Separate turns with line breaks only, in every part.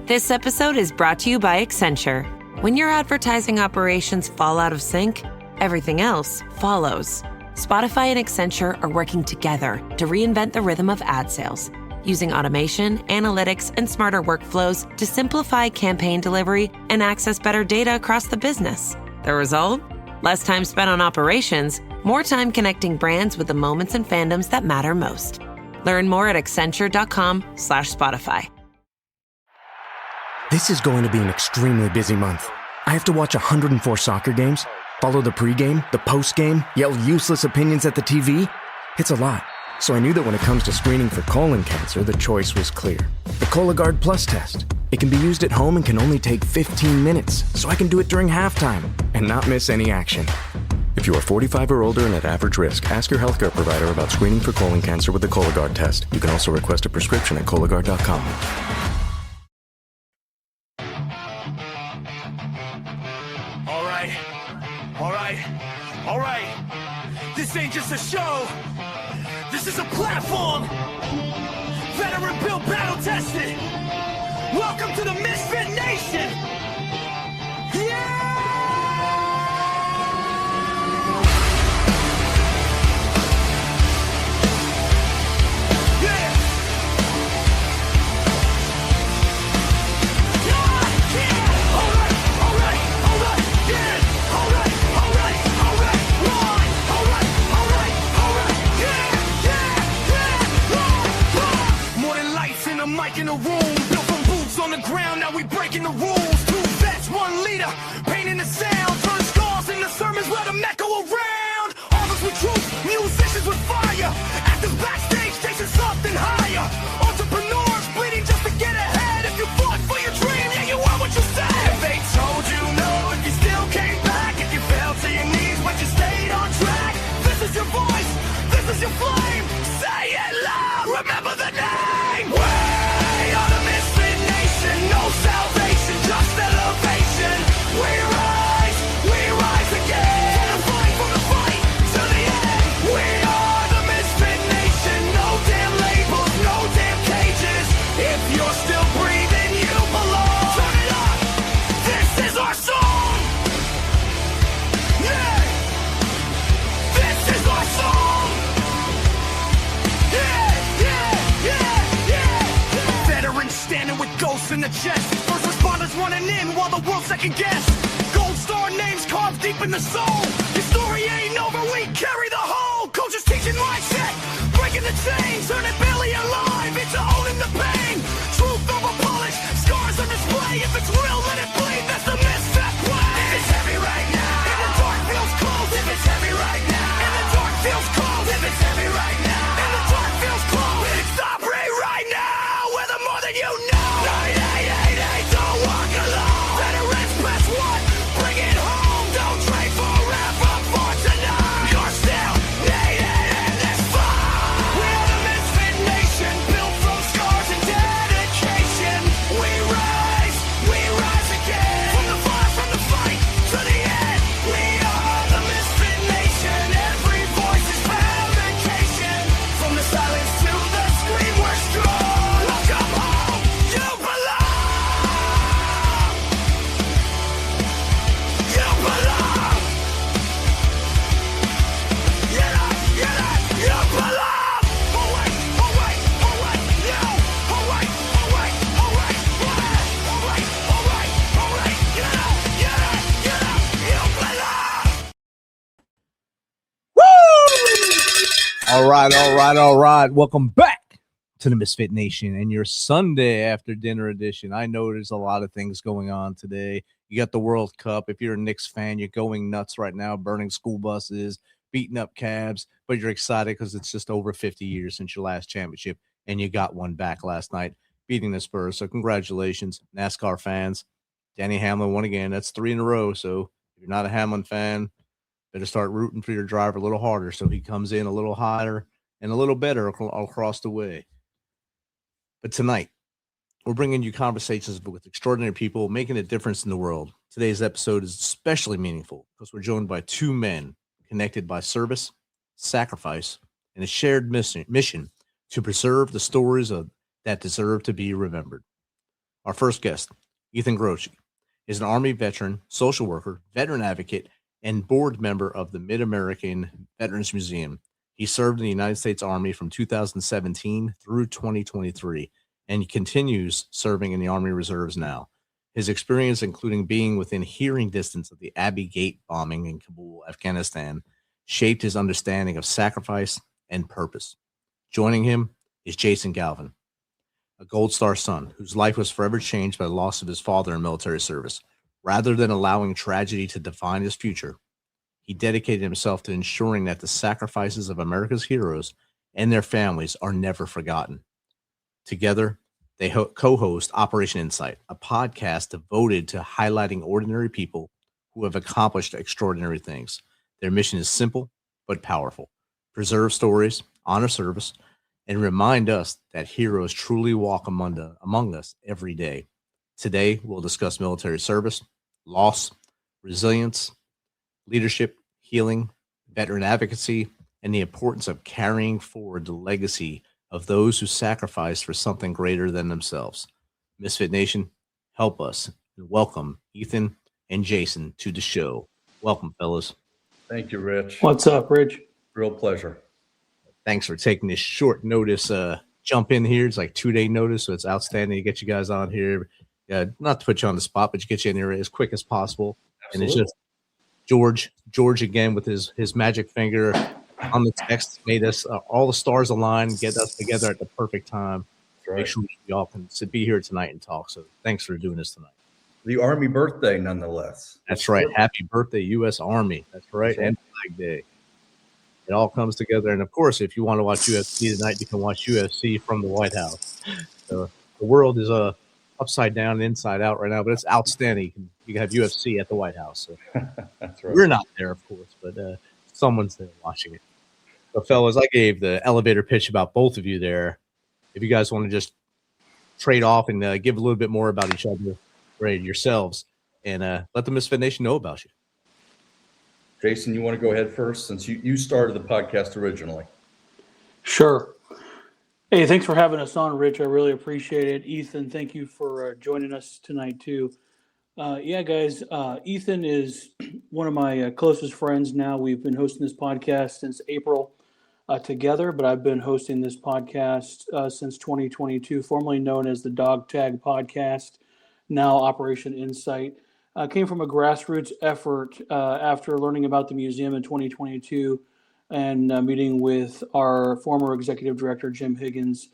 This episode is brought to you by Accenture. When your advertising operations fall out of sync, everything else follows. Spotify and Accenture are working together to reinvent the rhythm of ad sales, using automation, analytics, and smarter workflows to simplify campaign delivery and access better data across the business. The result? Less time spent on operations, more time connecting brands with the moments and fandoms that matter most. Learn more at accenture.com/Spotify.
This is going to be an extremely busy month. I have to watch 104 soccer games, follow the pregame, the postgame, yell useless opinions at the TV. It's a lot. So I knew that when it comes to screening for colon cancer, the choice was clear. The Cologuard Plus test. It can be used at home and can only take 15 minutes, so I can do it during halftime and not miss any action. If you are 45 or older and at average risk, ask your healthcare provider about screening for colon cancer with the Cologuard test. You can also request a prescription at Cologuard.com.
All right. This ain't just a show. This is a platform. Veteran built, battle tested. Welcome to the MisFitNation. Yeah! Mic in the room, built from boots on the ground, now we breaking the rules. 2 vets, 1 leader, painting the sound, turn scars into sermons, let them echo around. Authors with truth, musicians with fire, actors backstage chasing something higher. Entrepreneurs bleeding just to get ahead. If you fought for your dream, yeah, you are what you said. If they told you no, if you still came back, if you fell to your knees but you stayed on track, this is your voice, this is your flame. Say it loud, remember the name. No salvation, just elevation. We rise again. From the fight to the end. We are the MisFitNation. No damn labels, no damn cages. If you're still breathing, you belong. Turn it up. This is our song. Yeah. This is our song. Yeah. Veterans standing with ghosts in the chest. First responders running in while the world second guess. Gold star names carved deep in the soul. Your story ain't over, we carry the whole. Coaches teaching mindset, breaking the chains, turning barely alive into owning the pain. Truth over polish, scars on display. If it's real, let it bleed. That's the misfit play. If it's heavy right now, if the dark feels cold. If it's heavy right now, if the dark feels cold. If it's heavy right now, if the dark feels cold. It's Aubrey right now. We're the more than you know. 9888, don't walk alone. Veterans press 1, bring it home. Don't trade forever for tonight. You're still needed in this fight. We're the MisFitNation, built from scars and dedication. We rise again. From the fight to the end. We are the MisFitNation. Every voice is fabrication. From the silence to the scream, we're strong. Welcome home, you belong. You belong. You belong. Oh wait, you. Oh wait, you belong.
All right. Welcome back to the MisFitNation and your Sunday after dinner edition. I know there's a lot of things going on today. You got the World Cup. If you're a Knicks fan, you're going nuts right now, burning school buses, beating up cabs, but you're excited because it's just over 50 years since your last championship, and you got one back last night, beating the Spurs. So congratulations, NASCAR fans. Denny Hamlin won again. That's 3 in a row. So if you're not a Hamlin fan, better start rooting for your driver a little harder so he comes in a little higher and a little better across the way. But tonight, we're bringing you conversations with extraordinary people making a difference in the world. Today's episode is especially meaningful because we're joined by 2 men connected by service, sacrifice, and a shared mission to preserve the stories that deserve to be remembered. Our first guest, Ethan Groce, is an Army veteran, social worker, veteran advocate, and board member of the Mid-American Veterans Museum. He served in the United States Army from 2017 through 2023, and he continues serving in the Army Reserves now. His experience, including being within hearing distance of the Abbey Gate bombing in Kabul, Afghanistan, shaped his understanding of sacrifice and purpose. Joining him is Jason Galvan, a Gold Star son whose life was forever changed by the loss of his father in military service. Rather than allowing tragedy to define his future, he dedicated himself to ensuring that the sacrifices of America's heroes and their families are never forgotten. Together, they co-host Operation Insight, a podcast devoted to highlighting ordinary people who have accomplished extraordinary things. Their mission is simple but powerful: preserve stories, honor service, and remind us that heroes truly walk among us every day. Today, we'll discuss military service, loss, resilience, leadership, healing, veteran advocacy, and the importance of carrying forward the legacy of those who sacrificed for something greater than themselves. Misfit Nation, help us and welcome Ethan and Jason to the show. Welcome, fellas.
Thank you, Rich.
What's up, Rich?
Real pleasure.
Thanks for taking this short notice jump in here. It's like 2-day notice, so it's outstanding to get you guys on here. Not to put you on the spot, but to get you in here as quick as possible.
Absolutely.
And it's just George again with his magic finger on the text made us all the stars align, get us together at the perfect time.
Right.
Make sure we all can be here tonight and talk. So thanks for doing this tonight.
The Army birthday, nonetheless.
That's right. Happy birthday, U.S. Army. That's right. And Flag Day. It all comes together. And of course, if you want to watch UFC tonight, you can watch UFC from the White House. So the world is upside down and inside out right now, but it's outstanding. You can have UFC at the White House. So
That's right.
we're not there, of course, but someone's there watching it. So, fellas, I gave the elevator pitch about both of you there. If you guys want to just trade off and give a little bit more about each other, right, yourselves, and let the Misfit Nation know about you.
Jason, you want to go ahead first since you started the podcast originally?
Sure. Hey, thanks for having us on, Rich. I really appreciate it. Ethan, thank you for joining us tonight, too. Guys, Ethan is one of my closest friends now. We've been hosting this podcast since April together, but I've been hosting this podcast since 2022, formerly known as the Dog Tag Podcast, now Operation Insight. Came from a grassroots effort after learning about the museum in 2022 and meeting with our former executive director, Jim Higgins,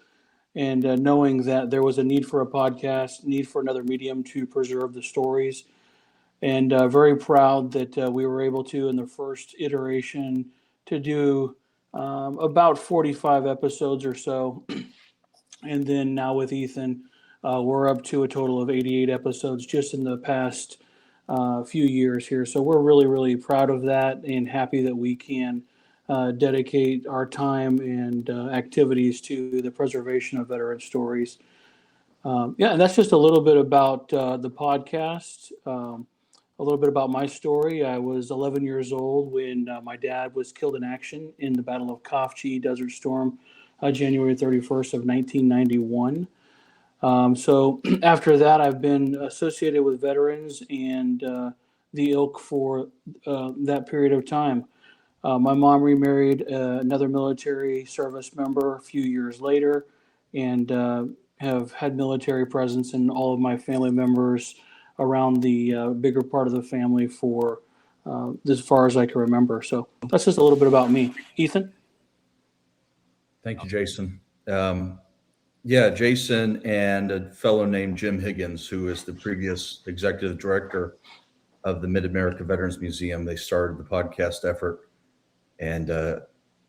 and knowing that there was a need for a podcast, need for another medium to preserve the stories. And very proud that we were able to, in the first iteration, to do about 45 episodes or so. And then now with Ethan, we're up to a total of 88 episodes just in the past few years here. So we're really, really proud of that and happy that we can dedicate our time and activities to the preservation of veteran stories. And that's just a little bit about the podcast, a little bit about my story. I was 11 years old when my dad was killed in action in the Battle of Khafji Desert Storm, January 31st of 1991. So after that, I've been associated with veterans and the ilk for that period of time. My mom remarried another military service member a few years later and have had military presence in all of my family members around the bigger part of the family for as far as I can remember. So that's just a little bit about me. Ethan?
Thank you, Jason. Jason and a fellow named Jim Higgins, who is the previous executive director of the Mid-America Veterans Museum, they started the podcast effort, and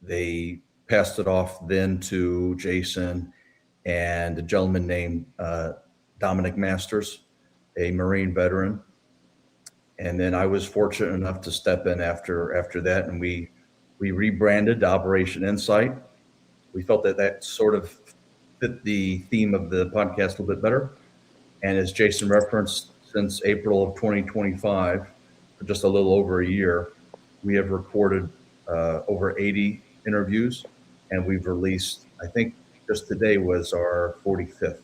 they passed it off then to Jason and a gentleman named Dominic Masters, a Marine veteran. And then I was fortunate enough to step in after that, and we rebranded Operation Insight. We felt that sort of fit the theme of the podcast a little bit better. And as Jason referenced, since April of 2025, for just a little over a year, we have recorded over 80 interviews, and we've released, I think just today was our 45th.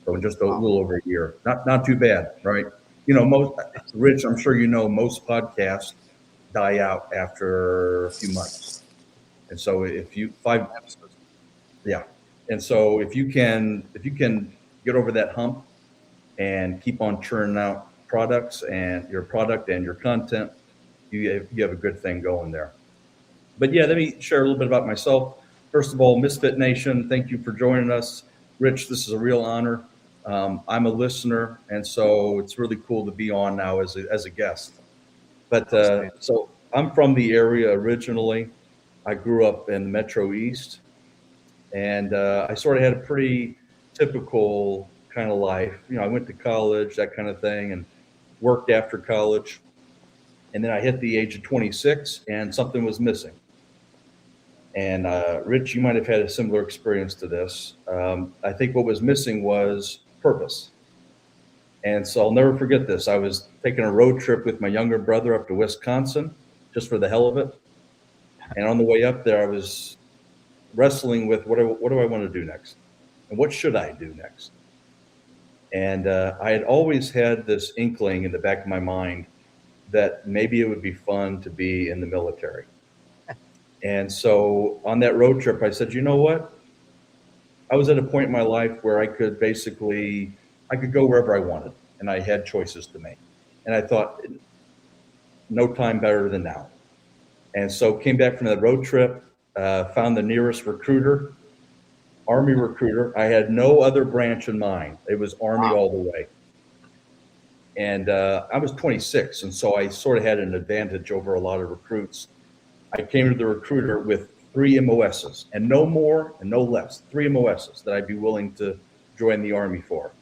So in just a little over a year, not too bad, right? You know, Rich, I'm sure you know, most podcasts die out after a few months. And so and so if you can get over that hump and keep on churning out products and your product and your content, you have a good thing going there. But yeah, let me share a little bit about myself. First of all, MisFitNation, thank you for joining us. Rich, this is a real honor. I'm a listener, and so it's really cool to be on now as a guest. But so I'm from the area originally. I grew up in the Metro East, and I sort of had a pretty typical kind of life. You know, I went to college, that kind of thing, and worked after college. And then I hit the age of 26, and something was missing. And Rich, you might have had a similar experience to this. I think what was missing was purpose. And so I'll never forget this. I was taking a road trip with my younger brother up to Wisconsin, just for the hell of it. And on the way up there, I was wrestling with what do I want to do next? And what should I do next? And I had always had this inkling in the back of my mind that maybe it would be fun to be in the military. And so on that road trip, I said, you know what? I was at a point in my life where I could go wherever I wanted, and I had choices to make. And I thought, no time better than now. And so came back from that road trip, found the nearest recruiter, Army recruiter. I had no other branch in mind. It was Army all the way. And I was 26, and so I sort of had an advantage over a lot of recruits. I came to the recruiter with 3 MOSs, and no more and no less, 3 MOSs that I'd be willing to join the Army for.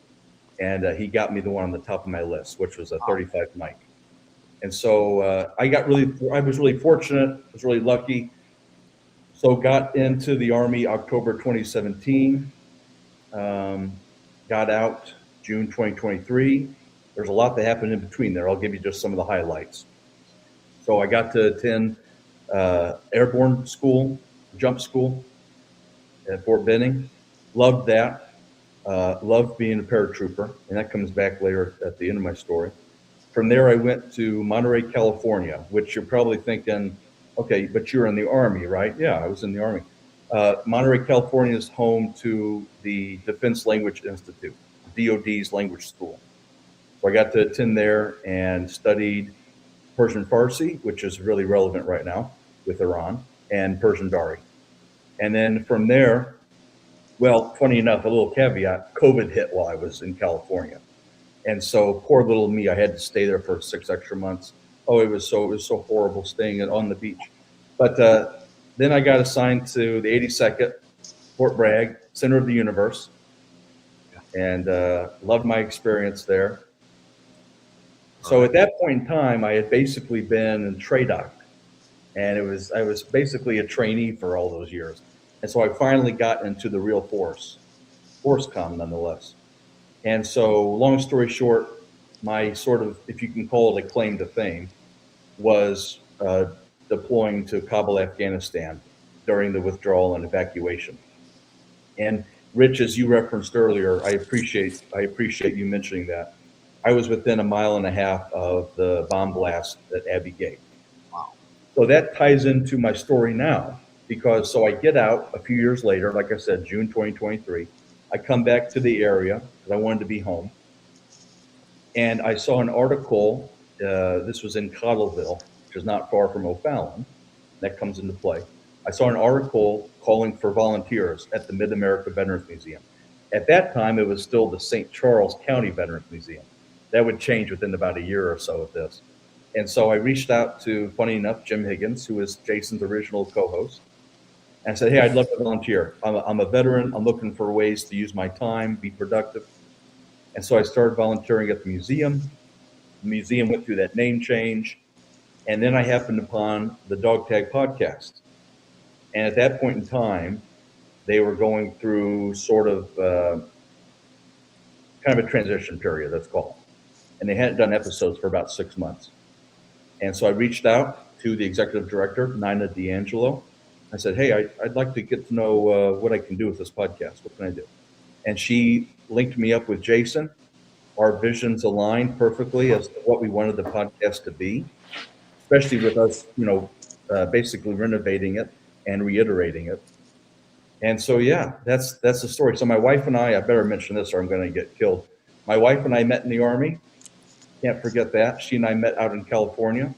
And he got me the one on the top of my list, which was a 35 Mike. And so I was really fortunate, I was really lucky. So got into the Army October 2017, got out June 2023. There's a lot that happened in between there. I'll give you just some of the highlights. So I got to attend airborne school, jump school at Fort Benning. Loved that. Loved being a paratrooper, and that comes back later at the end of my story. From there, I went to Monterey, California, which you're probably thinking, okay, but you're in the Army, right? Yeah, I was in the Army. Monterey, California is home to the Defense Language Institute, DoD's language school. So I got to attend there and studied Persian Farsi, which is really relevant right now with Iran, and Persian Dari. And then from there, well, funny enough, a little caveat, COVID hit while I was in California. And so poor little me, I had to stay there for 6 extra months. Oh, it was so horrible staying on the beach. But then I got assigned to the 82nd, Fort Bragg, center of the universe, and loved my experience there. So at that point in time, I had basically been in TRADOC, and I was basically a trainee for all those years. And so I finally got into the real Force Com nonetheless. And so long story short, my sort of, if you can call it a claim to fame, was deploying to Kabul, Afghanistan during the withdrawal and evacuation. And Rich, as you referenced earlier, I appreciate you mentioning that. I was within 1.5 miles of the bomb blast at Abbey Gate. Wow. So that ties into my story now, because so I get out a few years later, like I said, June 2023. I come back to the area because I wanted to be home. And I saw an article, this was in Cottleville, which is not far from O'Fallon. That comes into play. I saw an article calling for volunteers at the Mid-America Veterans Museum. At that time, it was still the St. Charles County Veterans Museum. That would change within about a year or so of this. And so I reached out to, funny enough, Jim Higgins, who was Jason's original co-host, and I said, hey, I'd love to volunteer. I'm a veteran. I'm looking for ways to use my time, be productive. And so I started volunteering at the museum. The museum went through that name change. And then I happened upon the Dog Tag podcast. And at that point in time, they were going through sort of kind of a transition period, let's call it. And they hadn't done episodes for about 6 months. And so I reached out to the executive director, Nina D'Angelo. I said, hey, I'd like to get to know what I can do with this podcast. What can I do? And she linked me up with Jason. Our visions aligned perfectly as to what we wanted the podcast to be, especially with us, basically renovating it and reiterating it. And so, yeah, that's the story. So my wife and I better mention this or I'm going to get killed. My wife and I met in the Army. Can't forget that. She and I met out in California.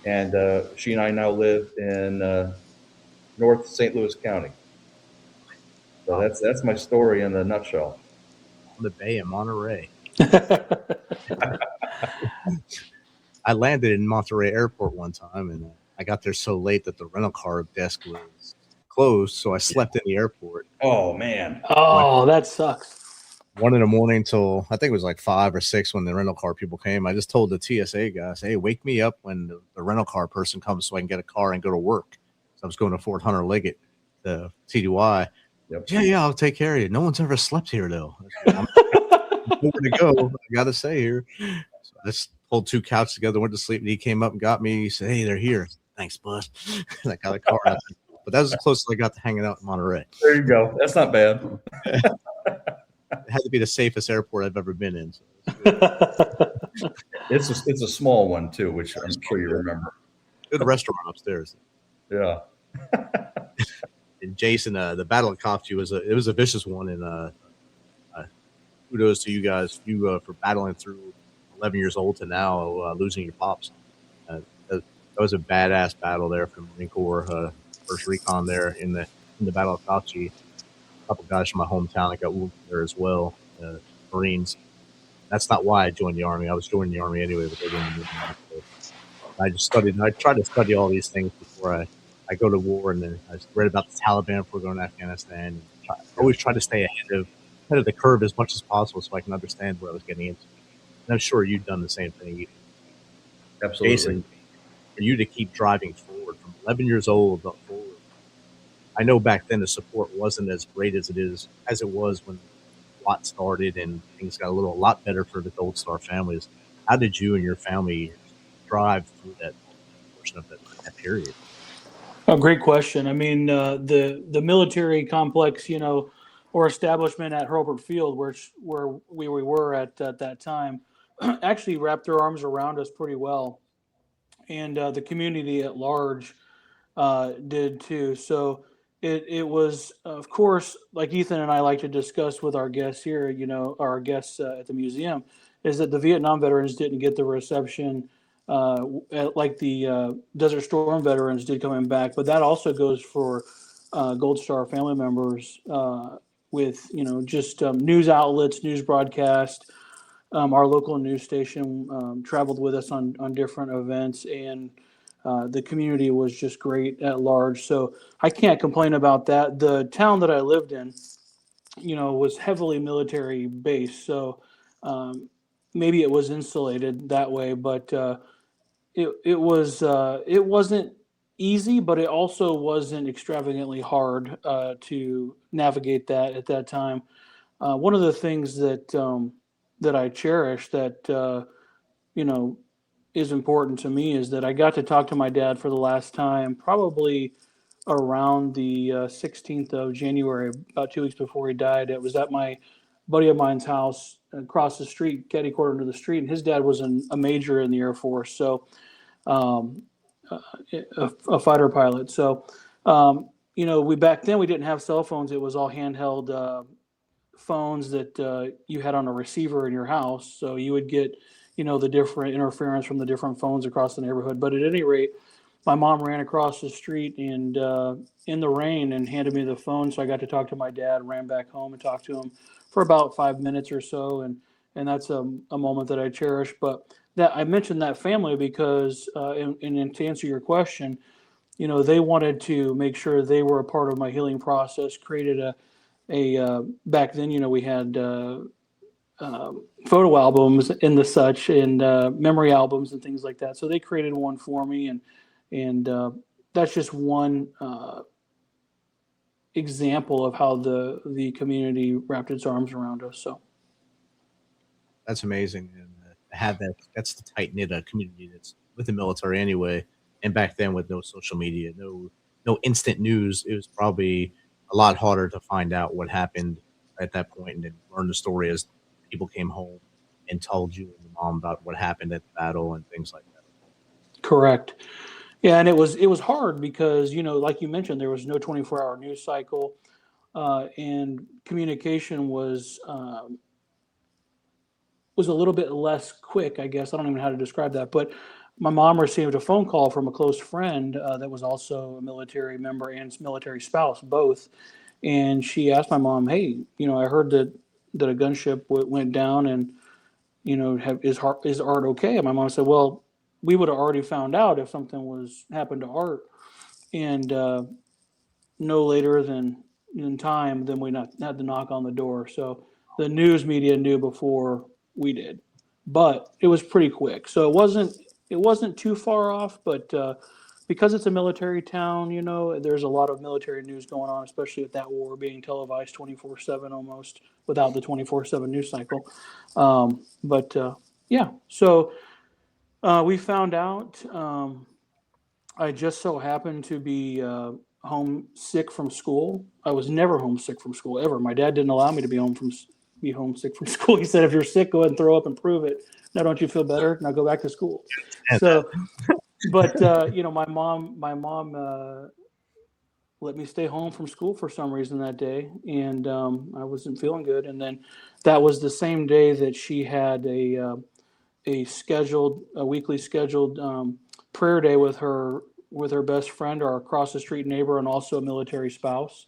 And she and I now live in North St. Louis County. So that's my story in a nutshell.
On the Bay in Monterey. I landed in Monterey Airport one time, and I got there so late that the rental car desk was closed, so I slept in the airport.
Oh, man.
Oh, that sucks.
1 a.m. till I think it was like 5 or 6 when the rental car people came. I just told the TSA guys, "Hey, wake me up when the rental car person comes so I can get a car and go to work." So I was going to Fort Hunter Liggett, the TDY.
Yep.
Yeah, I'll take care of you. No one's ever slept here though. I'm nowhere to go. I gotta stay here. So I just pulled 2 couches together, went to sleep, and he came up and got me. He said, "Hey, they're here." Thanks, bud. And I got a car. But that was as close as I got to hanging out in Monterey.
There you go. That's not bad.
It had to be the safest airport I've ever been in. So
it's a small one too, which I'm sure you remember.
Good restaurant upstairs.
Yeah.
And Jason, the Battle of Kopje was a vicious one, and kudos to you guys, for battling through 11 years old to now losing your pops. That was a badass battle there from the Marine Corps, first recon there in the Battle of Kopje. A couple guys from my hometown that got wounded there as well, Marines. That's not why I joined the Army. I was joining the Army anyway, but they didn't move me. I just studied. I tried to study all these things before I go to war, and then I read about the Taliban before going to Afghanistan. Always try to stay ahead of the curve as much as possible so I can understand what I was getting into. And I'm sure you've done the same thing.
Absolutely.
Jason, for you to keep driving forward from 11 years old up forward. I know back then the support wasn't as great as it was when SWAT started and things got a lot better for the Gold Star families. How did you and your family drive through that portion of that period?
Oh, great question. I mean, the military complex, or establishment at Hurlburt Field, where we were at that time, actually wrapped their arms around us pretty well, and the community at large did too. So it was, of course, like Ethan and I like to discuss with our guests here, our guests at the museum, is that the Vietnam veterans didn't get the reception like the Desert Storm veterans did coming back, but that also goes for Gold Star family members with just news outlets, news broadcast. Our local news station traveled with us on different events, and the community was just great at large. So I can't complain about that. The town that I lived in, was heavily military based, so maybe it was insulated that way, but it wasn't easy, but it also wasn't extravagantly hard to navigate that at that time. One of the things that I cherish that is important to me is that I got to talk to my dad for the last time, probably around the 16th of January, about 2 weeks before he died. It was at my buddy of mine's house across the street, catty corner to the street, and his dad was a major in the Air Force, so a fighter pilot. So, we back then we didn't have cell phones. It was all handheld phones that you had on a receiver in your house. So you would get, the different interference from the different phones across the neighborhood. But at any rate, my mom ran across the street and in the rain and handed me the phone. So I got to talk to my dad, ran back home and talked to him for about 5 minutes or so. And that's a moment that I cherish. But that I mentioned that family because, and to answer your question, they wanted to make sure they were a part of my healing process, created a back then, we had photo albums and the such and memory albums and things like that. So they created one for me, and that's just one example of how the community wrapped its arms around us. So
that's amazing, and have that's the tight knit community that's with the military anyway. And back then, with no social media, no instant news, it was probably a lot harder to find out what happened at that point, and then learned the story as people came home and told you and your mom about what happened at the battle and things like that.
Correct. Yeah, and it was hard because, like you mentioned, there was no 24-hour news cycle, and communication was a little bit less quick, I guess. I don't even know how to describe that, but my mom received a phone call from a close friend that was also a military member and military spouse, both. And she asked my mom, "Hey, I heard that a gunship went down, and is Art okay?" And my mom said, "Well, we would have already found out if something happened to Art, and no later than in time than we had to knock on the door." So the news media knew before we did, but it was pretty quick. So it wasn't too far off, but because it's a military town, there's a lot of military news going on, especially with that war being televised 24/7 almost without the 24/7 news cycle. Yeah, so we found out. I just so happened to be homesick from school. I was never homesick from school ever. My dad didn't allow me to be homesick from school. He said, "If you're sick, go ahead and throw up and prove it. Now, don't you feel better? Now go back to school." So, but my mom let me stay home from school for some reason that day, and I wasn't feeling good. And then that was the same day that she had a weekly scheduled prayer day with her best friend, our across the street neighbor, and also a military spouse,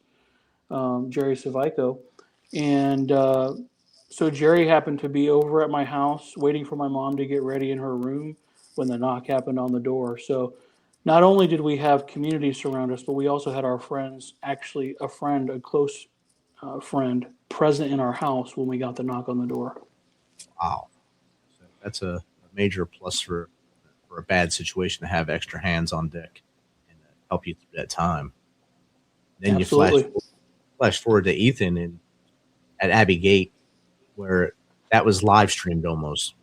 Jerry Savico. And so Jerry happened to be over at my house waiting for my mom to get ready in her room when the knock happened on the door. So not only did we have community surround us, but we also had our friends, actually a close friend, present in our house when we got the knock on the door.
Wow. So that's a major plus for a bad situation to have extra hands on deck and help you through that time. Then
Absolutely.
you flash forward to Ethan at Abbey Gate, where that was live streamed almost,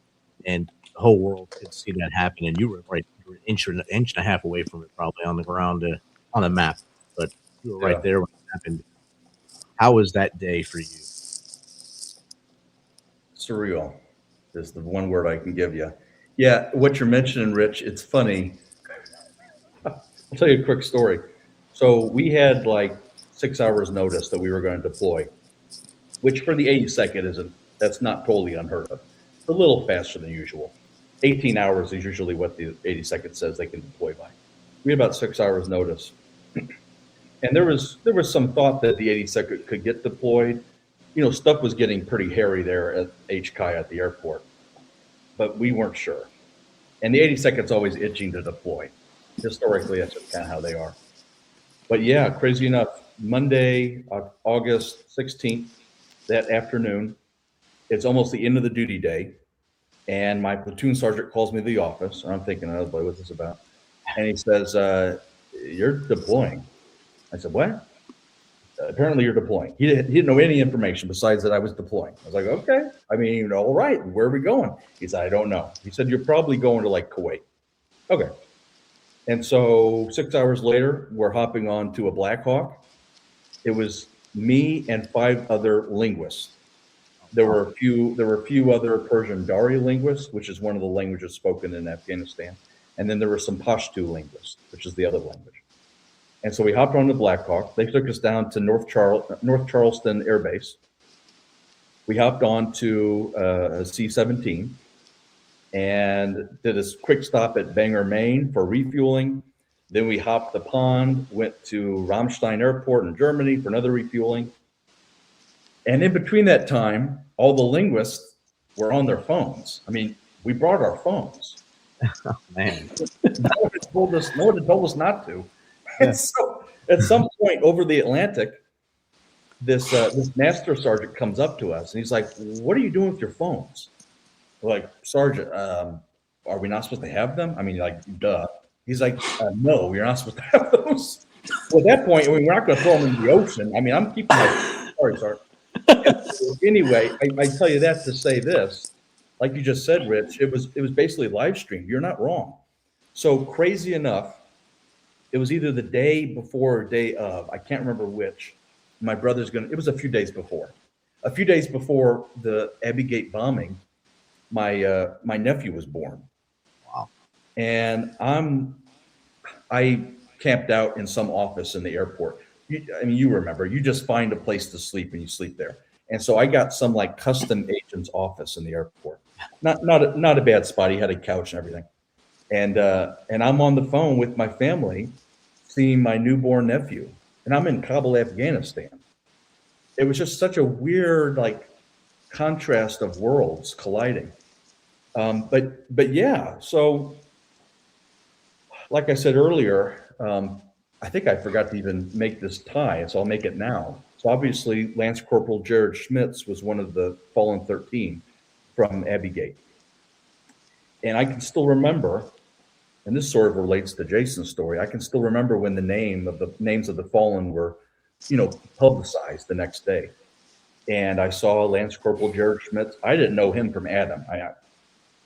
and the whole world could see that happen. And you were an inch and a half away from it, probably on the ground on a map, but you were right there when it happened. How was that day for you?
Surreal is the one word I can give you. Yeah, what you're mentioning, Rich, it's funny. I'll tell you a quick story. So we had like 6 hours notice that we were going to deploy, which for the 82nd that's not totally unheard of. It's a little faster than usual. 18 hours is usually what the 82nd says they can deploy by. We had about 6 hours notice. And there was some thought that the 82nd could get deployed. Stuff was getting pretty hairy there at HCI at the airport, but we weren't sure. And the 82nd's always itching to deploy. Historically, that's just kind of how they are. But yeah, crazy enough, Monday, August 16th, that afternoon, it's almost the end of the duty day. And my platoon sergeant calls me to the office. And I'm thinking, oh boy, what's this about? And he says, "You're deploying." I said, "What?" "Apparently you're deploying." He didn't know any information besides that I was deploying. I was like, "Okay. I mean, all right. Where are we going?" He said, "I don't know." He said, "You're probably going to like Kuwait." Okay. And so 6 hours later, we're hopping on to a Black Hawk. It was me and 5 other linguists. There were a few other Persian Dari linguists, which is one of the languages spoken in Afghanistan. And then there were some Pashto linguists, which is the other language. And so we hopped on the Black Hawk. They took us down to North Charleston Air Base. We hopped on to a C-17 and did a quick stop at Bangor, Maine for refueling. Then we hopped the pond, went to Ramstein Airport in Germany for another refueling. And in between that time, all the linguists were on their phones. I mean, we brought our phones.
Oh, man.
No one had told us not to. And so at some point over the Atlantic, this master sergeant comes up to us and he's like, "What are you doing with your phones?" We're like, "Sergeant, are we not supposed to have them?" I mean, like, duh. He's like, "No, you're not supposed to have those." Well, at that point, I mean, we're not going to throw them in the ocean. I mean, I'm keeping my sorry, Sergeant. Anyway, I tell you that to say this, like you just said, Rich, it was basically live streamed. You're not wrong. So crazy enough, it was either the day before or day of, I can't remember which. My brother's it was a few days before. a few days before the Abbey Gate bombing, my nephew was born.
Wow.
And I camped out in some office in the airport. You remember, you just find a place to sleep and you sleep there. And so I got some like custom agent's office in the airport. Not a bad spot. He had a couch and everything. And I'm on the phone with my family, seeing my newborn nephew, and I'm in Kabul, Afghanistan. It was just such a weird like contrast of worlds colliding. But yeah, so like I said earlier, I think I forgot to even make this tie, so I'll make it now. So obviously, Lance Corporal Jared Schmitz was one of the fallen 13 from Abbey Gate. And I can still remember, and this sort of relates to Jason's story, I can still remember when the names of the fallen were, publicized the next day. And I saw Lance Corporal Jared Schmitz. I didn't know him from Adam,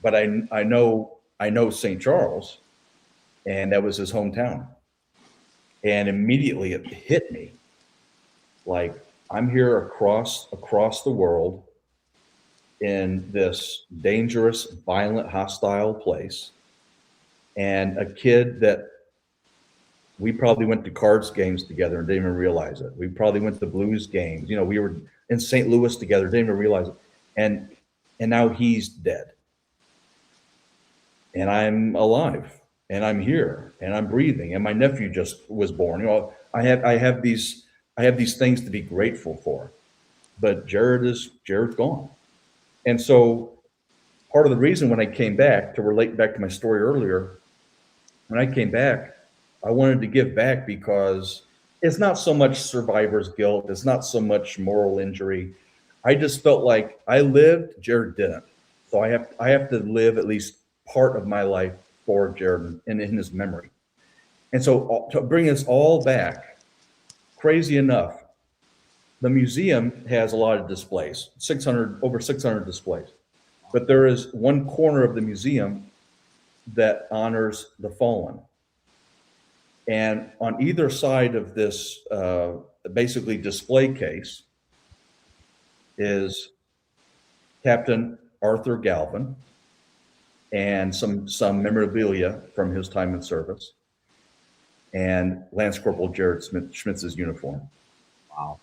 but I know St. Charles, and that was his hometown. And immediately it hit me, like I'm here across the world in this dangerous, violent, hostile place, and a kid that we probably went to cards games together and didn't even realize it. We probably went to blues games. We were in St. Louis together, didn't even realize it. And now he's dead. And I'm alive, and I'm here, and I'm breathing, and my nephew just was born. I have these things to be grateful for, but Jared's gone. And so part of the reason when I came back, to relate back to my story earlier, when I came back, I wanted to give back because it's not so much survivor's guilt. It's not so much moral injury. I just felt like I lived, Jared didn't. So I have to live at least part of my life for Jared and in his memory. And so to bring us all back, crazy enough, the museum has a lot of displays, over 600 displays. But there is one corner of the museum that honors the fallen. And on either side of this basically display case is Captain Arthur Galvan and some memorabilia from his time in service, and Lance Corporal Jared Schmitz's uniform.
Wow.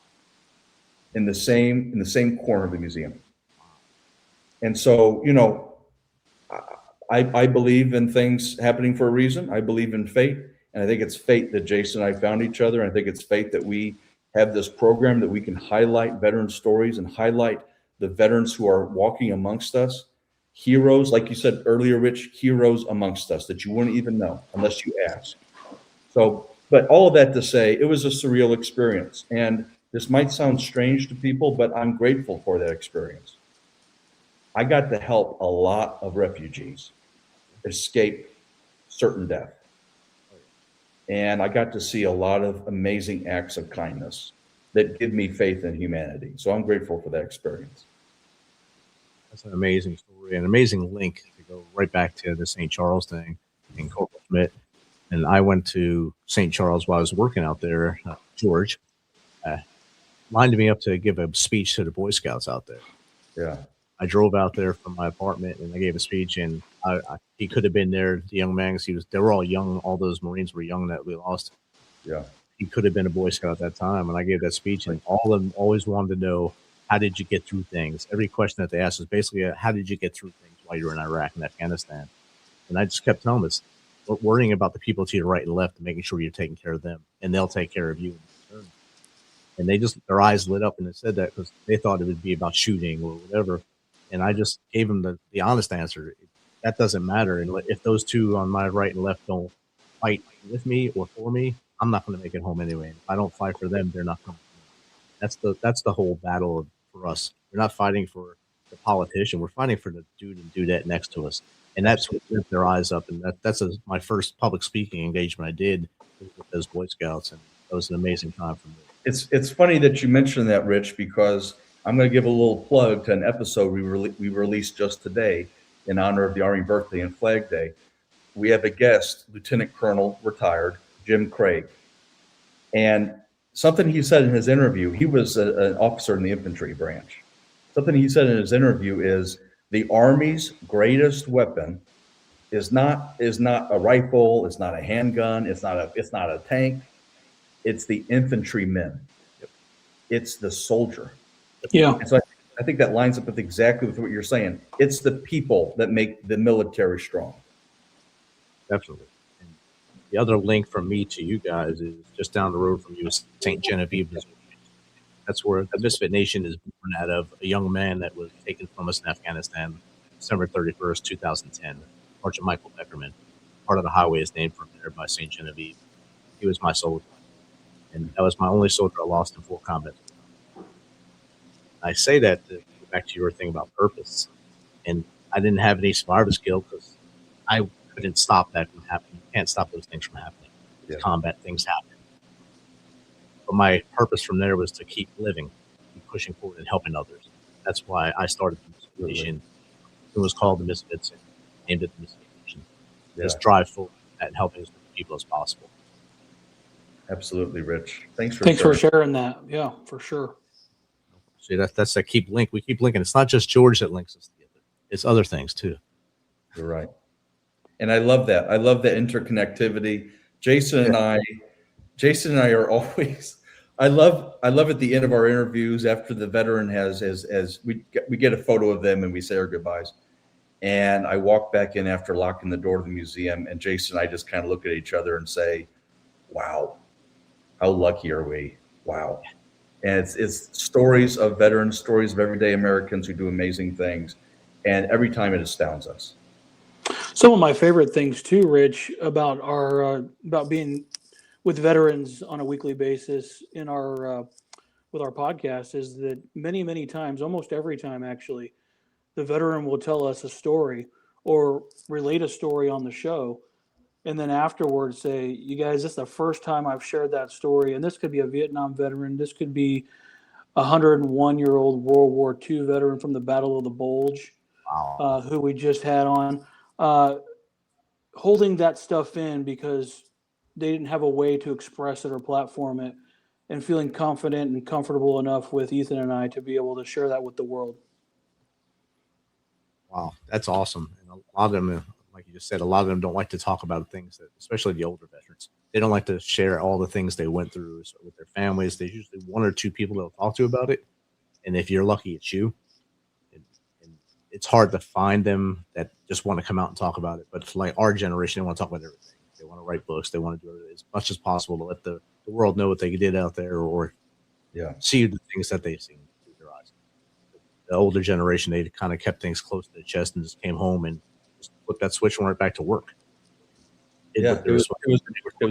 In the same corner of the museum. And so, I believe in things happening for a reason. I believe in fate. And I think it's fate that Jason and I found each other. And I think it's fate that we have this program that we can highlight veteran stories and highlight the veterans who are walking amongst us. Heroes, like you said earlier, Rich, heroes amongst us that you wouldn't even know unless you ask. So, but all of that to say, it was a surreal experience. And this might sound strange to people, but I'm grateful for that experience. I got to help a lot of refugees escape certain death. And I got to see a lot of amazing acts of kindness that give me faith in humanity. So I'm grateful for that experience.
That's an amazing story, an amazing link to go right back to the St. Charles thing and Corporal Schmidt. And I went to St. Charles while I was working out there. George lined me up to give a speech to the Boy Scouts out there.
Yeah.
I drove out there from my apartment and I gave a speech, and he could have been there, the young man, because they were all young. All those Marines were young that we lost.
Yeah.
He could have been a Boy Scout at that time. And I gave that speech, and all of them always wanted to know, how did you get through things? Every question that they asked was basically, how did you get through things while you were in Iraq and Afghanistan? And I just kept telling them, worrying about the people to your right and left and making sure you're taking care of them, and they'll take care of you. And their eyes lit up, and they said that because they thought it would be about shooting or whatever. And I just gave them the honest answer. That doesn't matter. And if those two on my right and left don't fight with me or for me, I'm not going to make it home anyway. If I don't fight for them, they're not coming. That's the whole battle for us. We're not fighting for the politician. We're fighting for the dude and dudette next to us. And that's what lit their eyes up. And that's my first public speaking engagement I did with those Boy Scouts. And it was an amazing time for me.
It's funny that you mentioned that, Rich, because I'm going to give a little plug to an episode we released just today in honor of the Army birthday and Flag Day. We have a guest, Lieutenant Colonel, retired, Jim Craig. And something he said in his interview, he was an officer in the infantry branch. something he said in his interview is the Army's greatest weapon is not a rifle, it's not a handgun, it's not a tank, it's the infantrymen. It's the soldier.
Yeah.
And so I think that lines up with exactly with what you're saying. It's the people that make the military strong.
Definitely. And the other link from me to you guys is just down the road from you is St. Genevieve, Missouri. That's where the Misfit Nation is born out of, a young man that was taken from us in Afghanistan, December 31st, 2010. Sergeant Michael Beckerman. Part of the highway is named from there by St. Genevieve. He was my soldier. And that was my only soldier I lost in full combat. I say that to go back to your thing about purpose. And I didn't have any survival skill because I couldn't stop that from happening. You can't stop those things from happening. Yeah. Combat things happen. But my purpose from there was to keep living, keep pushing forward and helping others. That's why I started the Misfit. It was called the Misfits and named it the Misfit Nation. Just drive forward and helping as many people as possible.
Absolutely, Rich. Thanks
for sharing that. Yeah, for sure.
See, that's that keep link. We keep linking. It's not just George that links us together. It's other things too.
You're right. And I love that. I love that interconnectivity. Jason and I are always, I love at the end of our interviews after the veteran has, as we get a photo of them and we say our goodbyes. And I walk back in after locking the door to the museum, and Jason and I just kind of look at each other and say, wow, how lucky are we? Wow. And it's stories of veterans, stories of everyday Americans who do amazing things. And every time it astounds us.
Some of my favorite things too, Rich, about our about being with veterans on a weekly basis in our with our podcast is that many times, almost every time actually, the veteran will tell us a story or relate a story on the show, and then afterwards say, "You guys, this is the first time I've shared that story." And this could be a Vietnam veteran, this could be a 101-year-old World War II veteran from the Battle of the Bulge, who we just had on. Holding that stuff in because they didn't have a way to express it or platform it, and feeling confident and comfortable enough with Ethan and I to be able to share that with the world.
Wow, that's awesome. And a lot of them, like you just said, a lot of them don't like to talk about things that, especially the older veterans, they don't like to share all the things they went through with their families. There's usually one or two people they'll talk to about it. And if you're lucky, it's you. It's hard to find them that just want to come out and talk about it. But for like our generation, they want to talk about everything. They want to write books. They want to do it as much as possible to let the world know what they did out there or see the things that they've seen through their eyes. The older generation, they kind of kept things close to the chest and just came home and just flipped that switch and went back to work.
It was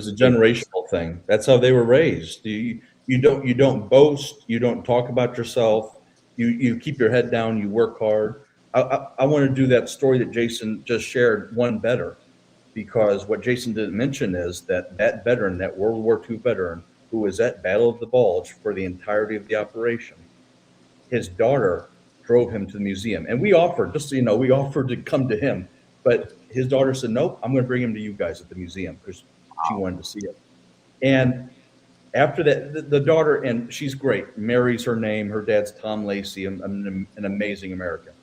a generational thing. That's how they were raised. You don't boast. You don't talk about yourself. You keep your head down. You work hard. I want to do that story that Jason just shared one better, because what Jason didn't mention is that veteran, that World War II veteran who was at Battle of the Bulge for the entirety of the operation, his daughter drove him to the museum. And we offered, just so you know, we offered to come to him. But his daughter said, nope, I'm going to bring him to you guys at the museum because she wanted to see it. And after that, the daughter, and she's great, Mary's her name. Her dad's Tom Lacey, an amazing American.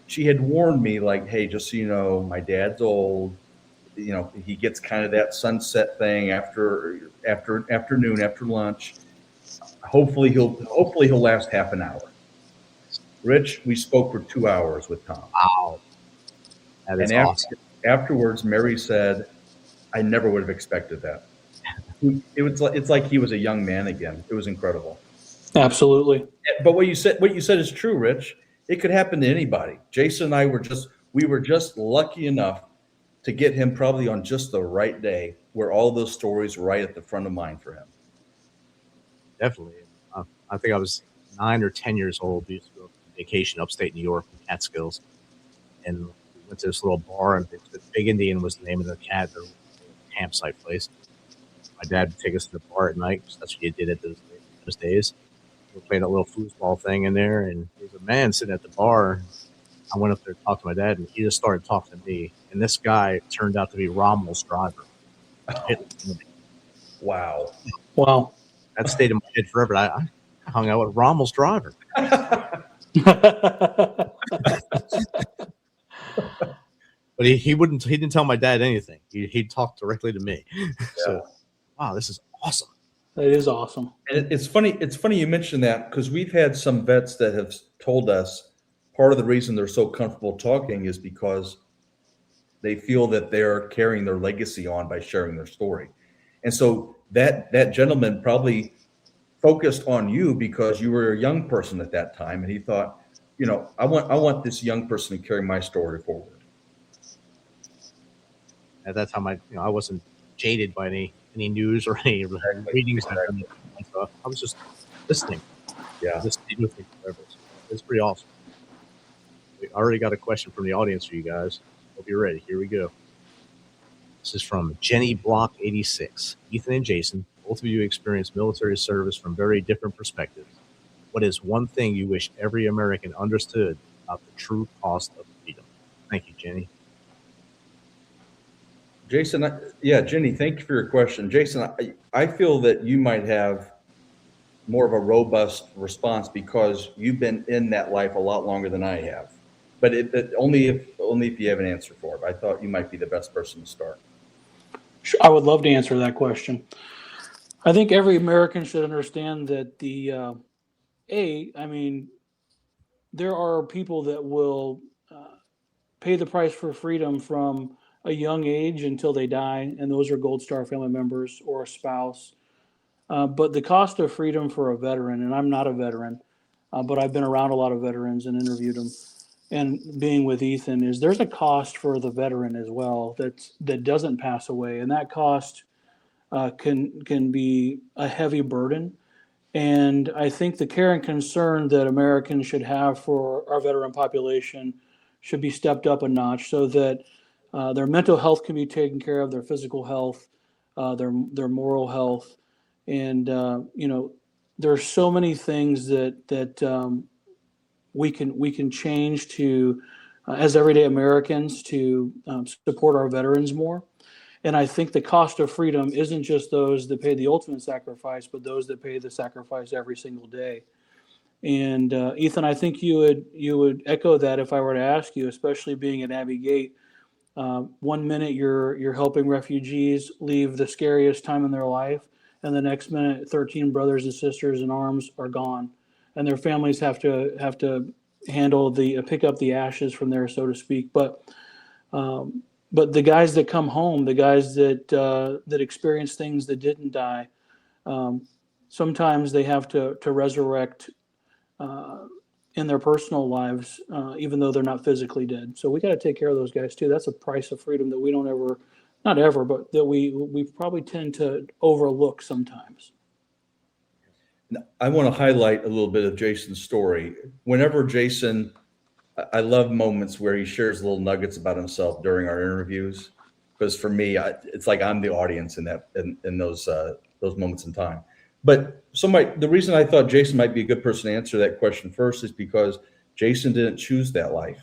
She had warned me, like, hey, just so you know, my dad's old. You know, he gets kind of that sunset thing after afternoon, after lunch. Hopefully he'll last half an hour. Rich, we spoke for 2 hours with Tom.
Wow. That is awesome.
Afterwards, Mary said, I never would have expected that. It's like he was a young man again. It was incredible.
Absolutely.
But what you said is true, Rich. It could happen to anybody. Jason and I were just lucky enough to get him probably on just the right day where all those stories were right at the front of mind for him.
Definitely. I think I was 9 or 10 years old. We used to go on vacation upstate New York in Catskills. And we went to this little bar, and the Big Indian was the name of the campsite place. My dad would take us to the bar at night, because that's what you did at those days. We played a little foosball thing in there, and there was a man sitting at the bar. I went up there to talk to my dad, and he just started talking to me. And this guy turned out to be Rommel's driver.
Wow.
Wow.
That stayed in my head forever. I hung out with Rommel's driver. But he wouldn't. He didn't tell my dad anything. He talked directly to me. So, wow, this is awesome.
That is awesome.
And it's funny. It's funny you mentioned that, because we've had some vets that have told us part of the reason they're so comfortable talking is because they feel that they're carrying their legacy on by sharing their story. And so that gentleman probably focused on you because you were a young person at that time, and he thought, I want this young person to carry my story forward.
At that time, I wasn't jaded by any news or any readings.
Exactly.
So I was just listening.
Yeah.
Just stayed with me forever. It's pretty awesome. We already got a question from the audience for you guys. Hope you're ready. Here we go. This is from Jenny Block 86. Ethan and Jason, both of you experienced military service from very different perspectives. What is one thing you wish every American understood about the true cost of freedom? Thank you, Jenny.
Jason, Jenny, thank you for your question. Jason, I feel that you might have more of a robust response because you've been in that life a lot longer than I have. But only if you have an answer for it. I thought you might be the best person to start.
Sure, I would love to answer that question. I think every American should understand that there are people that will pay the price for freedom from a young age until they die, and those are Gold Star family members or a spouse. But the cost of freedom for a veteran, and I'm not a veteran, but I've been around a lot of veterans and interviewed them, and being with Ethan, is there's a cost for the veteran as well that doesn't pass away, and that cost can be a heavy burden. And I think the care and concern that Americans should have for our veteran population should be stepped up a notch so that their mental health can be taken care of, their physical health, their moral health, and there's so many things that we can change to as everyday Americans to support our veterans more. And I think the cost of freedom isn't just those that pay the ultimate sacrifice, but those that pay the sacrifice every single day. And Ethan, I think you would echo that if I were to ask you, especially being at Abbey Gate. 1 minute you're helping refugees leave the scariest time in their life, and the next minute 13 brothers and sisters in arms are gone, and their families have to handle pick up the ashes from there, so to speak. But the guys that come home, the guys that experience things that didn't die, sometimes they have to resurrect in their personal lives, even though they're not physically dead. So we got to take care of those guys too. That's a price of freedom that we don't ever, not ever, but that we probably tend to overlook sometimes.
I want to highlight a little bit of Jason's story. Whenever Jason, I love moments where he shares little nuggets about himself during our interviews, because for me, it's like I'm the audience in those moments in time. But the reason I thought Jason might be a good person to answer that question first is because Jason didn't choose that life.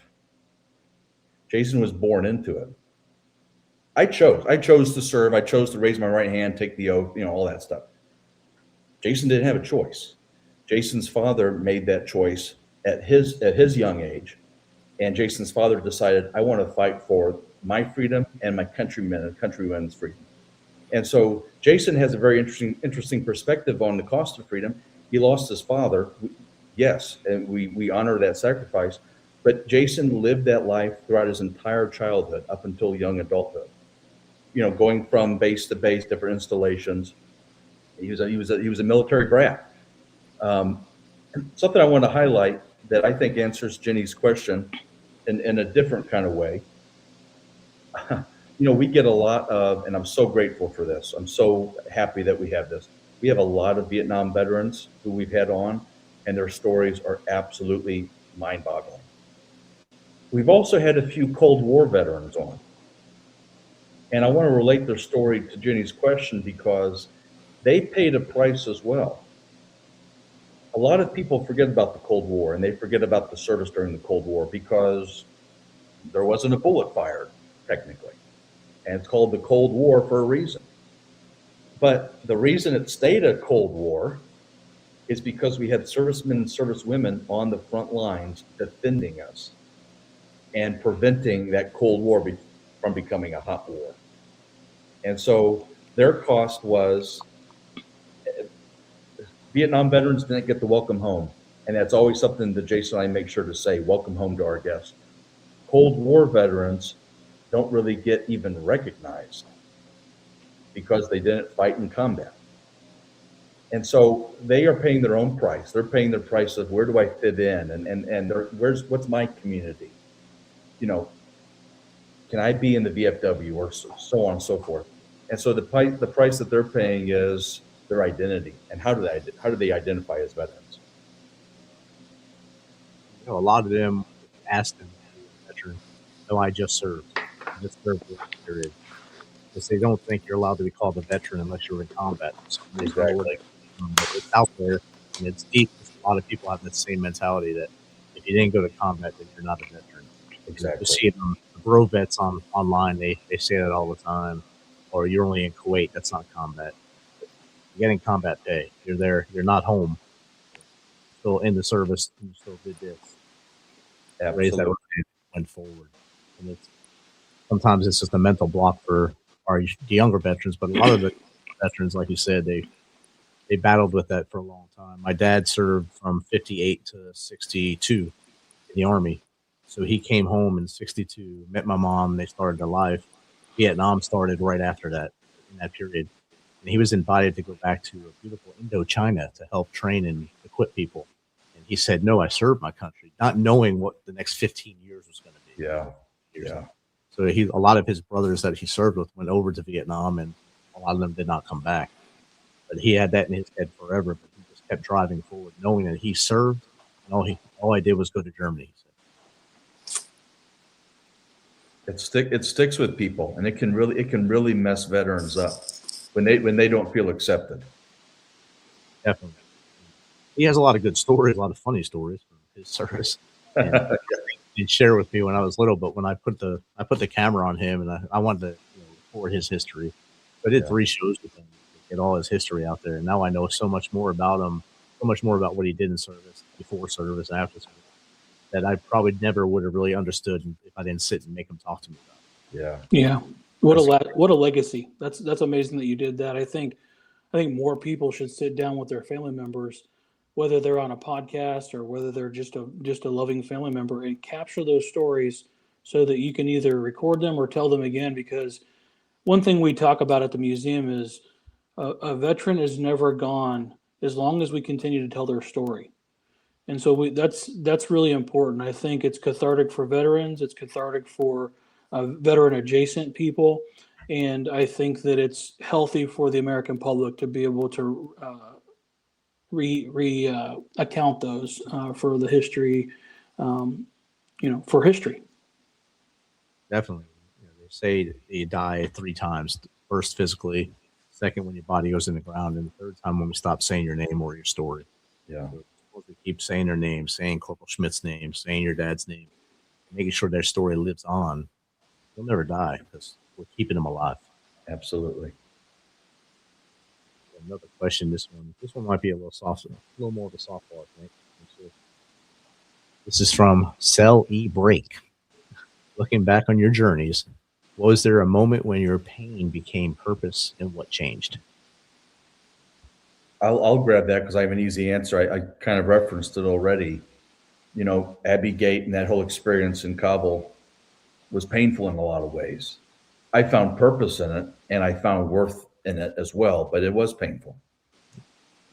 Jason was born into it. I chose to serve. I chose to raise my right hand, take the oath, all that stuff. Jason didn't have a choice. Jason's father made that choice at his young age. And Jason's father decided, I want to fight for my freedom and my countrymen's freedom. And so Jason has a very interesting perspective on the cost of freedom. He lost his father, yes, and we honor that sacrifice. But Jason lived that life throughout his entire childhood up until young adulthood. Going from base to base, different installations. He was a military brat. Something I want to highlight that I think answers Jenny's question in a different kind of way. We get a lot of, and I'm so grateful for this. I'm so happy that we have this. We have a lot of Vietnam veterans who we've had on, and their stories are absolutely mind-boggling. We've also had a few Cold War veterans on. And I want to relate their story to Jenny's question because they paid a price as well. A lot of people forget about the Cold War, and they forget about the service during the Cold War because there wasn't a bullet fired, technically. And it's called the Cold War for a reason. But the reason it stayed a Cold War is because we had servicemen and servicewomen on the front lines defending us and preventing that Cold War from becoming a hot war. And so their cost was Vietnam veterans didn't get the welcome home. And that's always something that Jason and I make sure to say, welcome home to our guests. Cold War veterans don't really get even recognized because they didn't fight in combat. And so they are paying their own price. They're paying their price of where do I fit in, and what's my community? You know, can I be in the VFW or so on and so forth? And so the price that they're paying is their identity, and how do they identify as veterans?
You know, a lot of them ask them, veteran, no, I just served. I just served for a period. Because they don't think you're allowed to be called a veteran unless you're in combat. So
Exactly.
It's out there, and it's deep. A lot of people have that same mentality that if you didn't go to combat, then you're not a veteran.
Exactly.
You see it on the bro vets online. They say that all the time. Or you're only in Kuwait. That's not combat. You're getting combat pay. You're there. You're not home. Still in the service. You still did this. Raise that went forward. And sometimes it's just a mental block for the younger veterans, but a lot of the veterans, like you said, they battled with that for a long time. My dad served from 58 to 62 in the Army. So he came home in 62, met my mom, they started their life. Vietnam started right after that, in that period. And he was invited to go back to a beautiful Indochina to help train and equip people. And he said, no, I served my country, not knowing what the next 15 years was going to be.
Yeah.
So a lot of his brothers that he served with went over to Vietnam, and a lot of them did not come back. But he had that in his head forever. But he just kept driving forward, knowing that he served, and all I did was go to Germany.
It sticks with people, and it can really mess veterans up when they don't feel accepted.
Definitely, he has a lot of good stories, a lot of funny stories from his service. And he'd share with me when I was little, but when I put the camera on him and I wanted to record his history. I did 3 shows with him to get all his history out there, and now I know so much more about him, so much more about what he did in service, before service, after service, that I probably never would have really understood if I didn't sit and make him talk to me about it.
Yeah. What a legacy. That's amazing that you did that. I think more people should sit down with their family members, whether they're on a podcast or whether they're just a loving family member, and capture those stories so that you can either record them or tell them again. Because one thing we talk about at the museum is a veteran is never gone as long as we continue to tell their story. And so that's really important. I think it's cathartic for veterans. It's cathartic for veteran adjacent people. And I think that it's healthy for the American public to be able to account those for the history, for history.
Definitely. They say that you die 3 times. First, physically. Second, when your body goes in the ground. And the third time when we stop saying your name or your story.
Yeah.
So to keep saying their name, saying Corporal Schmidt's name, saying your dad's name, making sure their story lives on. They'll never die because we're keeping them alive.
Absolutely.
Another question. This one might be a little softer, a little more of a softball, I think. This is from Cell E Break. Looking back on your journeys, was there a moment when your pain became purpose, and what changed?
I'll grab that because I have an easy answer. I kind of referenced it already. Abbey Gate and that whole experience in Kabul was painful in a lot of ways. I found purpose in it, and I found worth in it as well, but it was painful.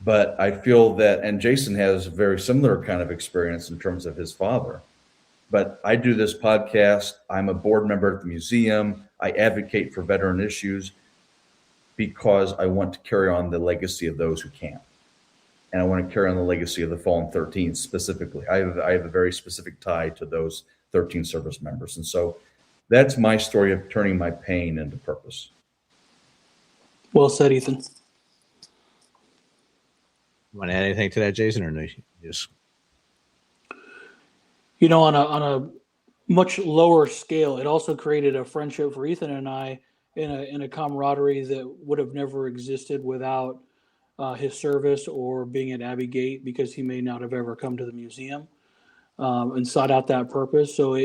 But I feel that, and Jason has a very similar kind of experience in terms of his father. But I do this podcast. I'm a board member at the museum. I advocate for veteran issues because I want to carry on the legacy of those who can't. And I want to carry on the legacy of the fallen 13 specifically. I have a very specific tie to those 13 service members. And so that's my story of turning my pain into purpose.
Well said, Ethan.
You want to add anything to that, Jason, or no? Just
on a much lower scale, it also created a friendship for Ethan and I in a camaraderie that would have never existed without his service or being at Abbey Gate because he may not have ever come to the museum and sought out that purpose. So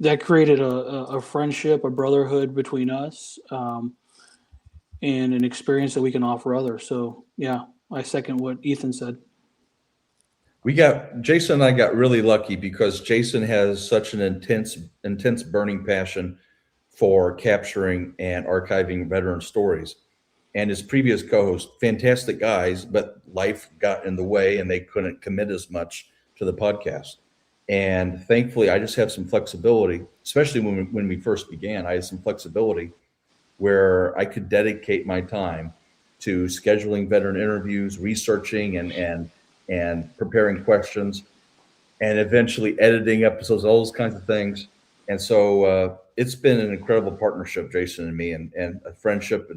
that created a friendship, a brotherhood between us, and an experience that we can offer others. So yeah, I second what Ethan said.
Jason and I got really lucky because Jason has such an intense burning passion for capturing and archiving veteran stories. And his previous co-host, fantastic guys, but life got in the way and they couldn't commit as much to the podcast. And thankfully, I just have some flexibility, especially when we first began. I had some flexibility where I could dedicate my time to scheduling veteran interviews, researching and preparing questions, and eventually editing episodes, all those kinds of things. And so it's been an incredible partnership, Jason and me, and a friendship.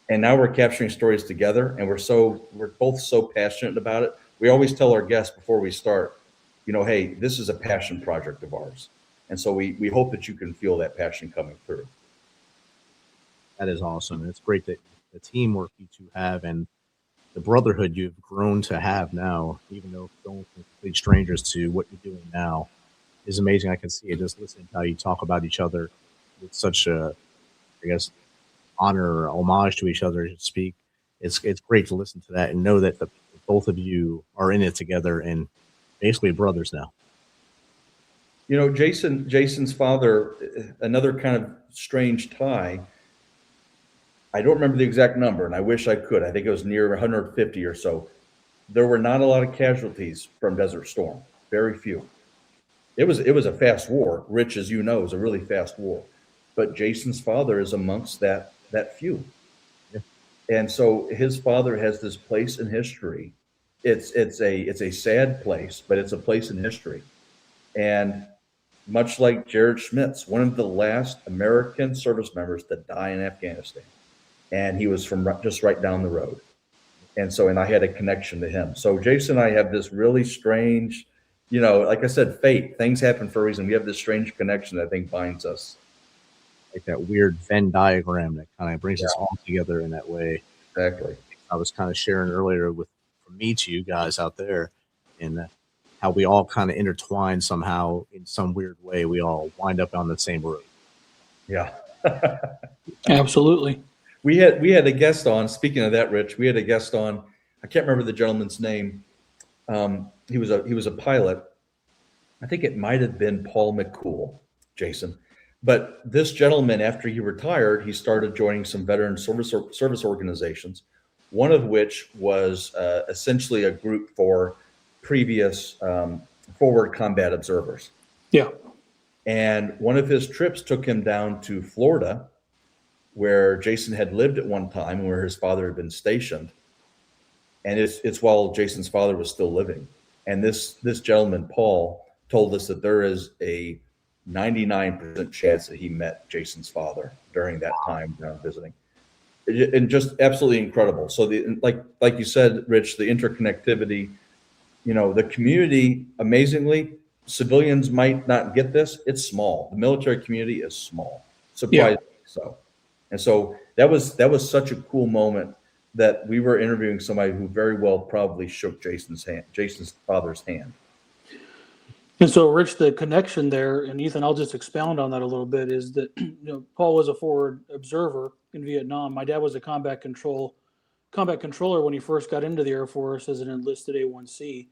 And now we're capturing stories together, and we're both so passionate about it. We always tell our guests before we start, hey, this is a passion project of ours. And so we hope that you can feel that passion coming through.
That is awesome. It's great that the teamwork you two have and the brotherhood you've grown to have now, even though going from complete strangers to what you're doing now, is amazing. I can see it just listening to how you talk about each other with such a, I guess, honor or homage to each other to speak. It's great to listen to that and know that both of you are in it together and basically brothers now.
Jason's father, another kind of strange tie. I don't remember the exact number, and I wish I could. I think it was near 150 or so. There were not a lot of casualties from Desert Storm, very few. It was a fast war. Rich, as you know, it was a really fast war. But Jason's father is amongst that few. Yeah. And so his father has this place in history. It's a sad place, but it's a place in history. And much like Jared Schmitz, one of the last American service members to die in Afghanistan. And he was from just right down the road. And I had a connection to him. So Jason and I have this really strange, like I said, fate. Things happen for a reason. We have this strange connection that I think binds us.
Like that weird Venn diagram that kind of brings us all together in that way.
Exactly.
I was kind of sharing earlier from me to you guys out there and how we all kind of intertwine somehow in some weird way. We all wind up on the same road.
Yeah.
Absolutely.
We had a guest on. Speaking of that, Rich, we had a guest on. I can't remember the gentleman's name. He was a pilot. I think it might have been Paul McCool, Jason. But this gentleman, after he retired, he started joining some veteran service organizations. One of which was essentially a group for previous forward combat observers.
Yeah.
And one of his trips took him down to Florida, where Jason had lived at one time and where his father had been stationed. And it's while Jason's father was still living. And this gentleman, Paul, told us that there is a 99% chance that he met Jason's father during that time down visiting. And just absolutely incredible. So like you said, Rich, the interconnectivity, the community, amazingly, civilians might not get this. It's small. The military community is small. Surprisingly so. And so that was such a cool moment that we were interviewing somebody who very well probably shook Jason's father's hand.
And so, Rich, the connection there, and Ethan, I'll just expound on that a little bit, is that Paul was a forward observer in Vietnam. My dad was a combat controller when he first got into the Air Force as an enlisted A1C.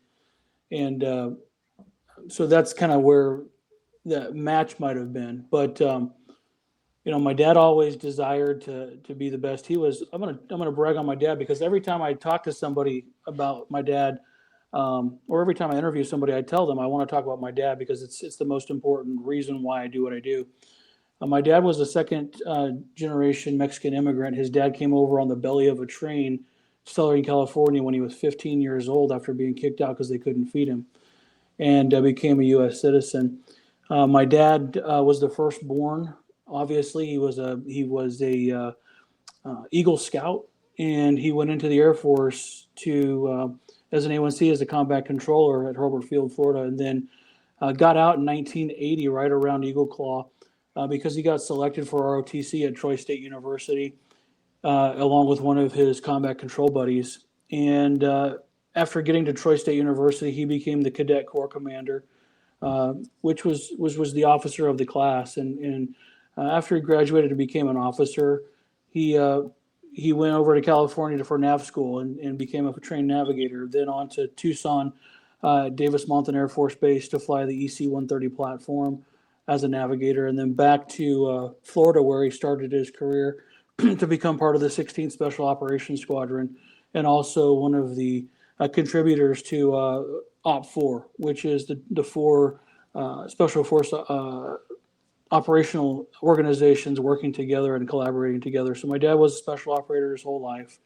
And so that's kind of where the match might have been. But my dad always desired to be the best. I'm gonna brag on my dad because every time I talk to somebody about my dad, or every time I interview somebody, I tell them I want to talk about my dad because it's the most important reason why I do what I do. My dad was a second generation Mexican immigrant. His dad came over on the belly of a train to Southern California when he was 15 years old after being kicked out because they couldn't feed him, and became a U.S. citizen. My dad was the firstborn. Obviously, he was a Eagle Scout, and he went into the Air Force as an A1C as a combat controller at Hurlburt Field, Florida, and then got out in 1980, right around Eagle Claw, because he got selected for ROTC at Troy State University. along with one of his combat control buddies. And after getting to Troy State University, he became the Cadet Corps commander, which was the officer of the class. And after he graduated and became an officer, he went over to California for nav school and became a trained navigator. Then on to Tucson, Davis-Monthan Air Force Base to fly the EC-130 platform as a navigator, and then back to Florida, where he started his career to become part of the 16th Special Operations Squadron, and also one of the contributors to OP4, which is the four Special Force operational organizations working together and collaborating together. So my dad was a special operator his whole life.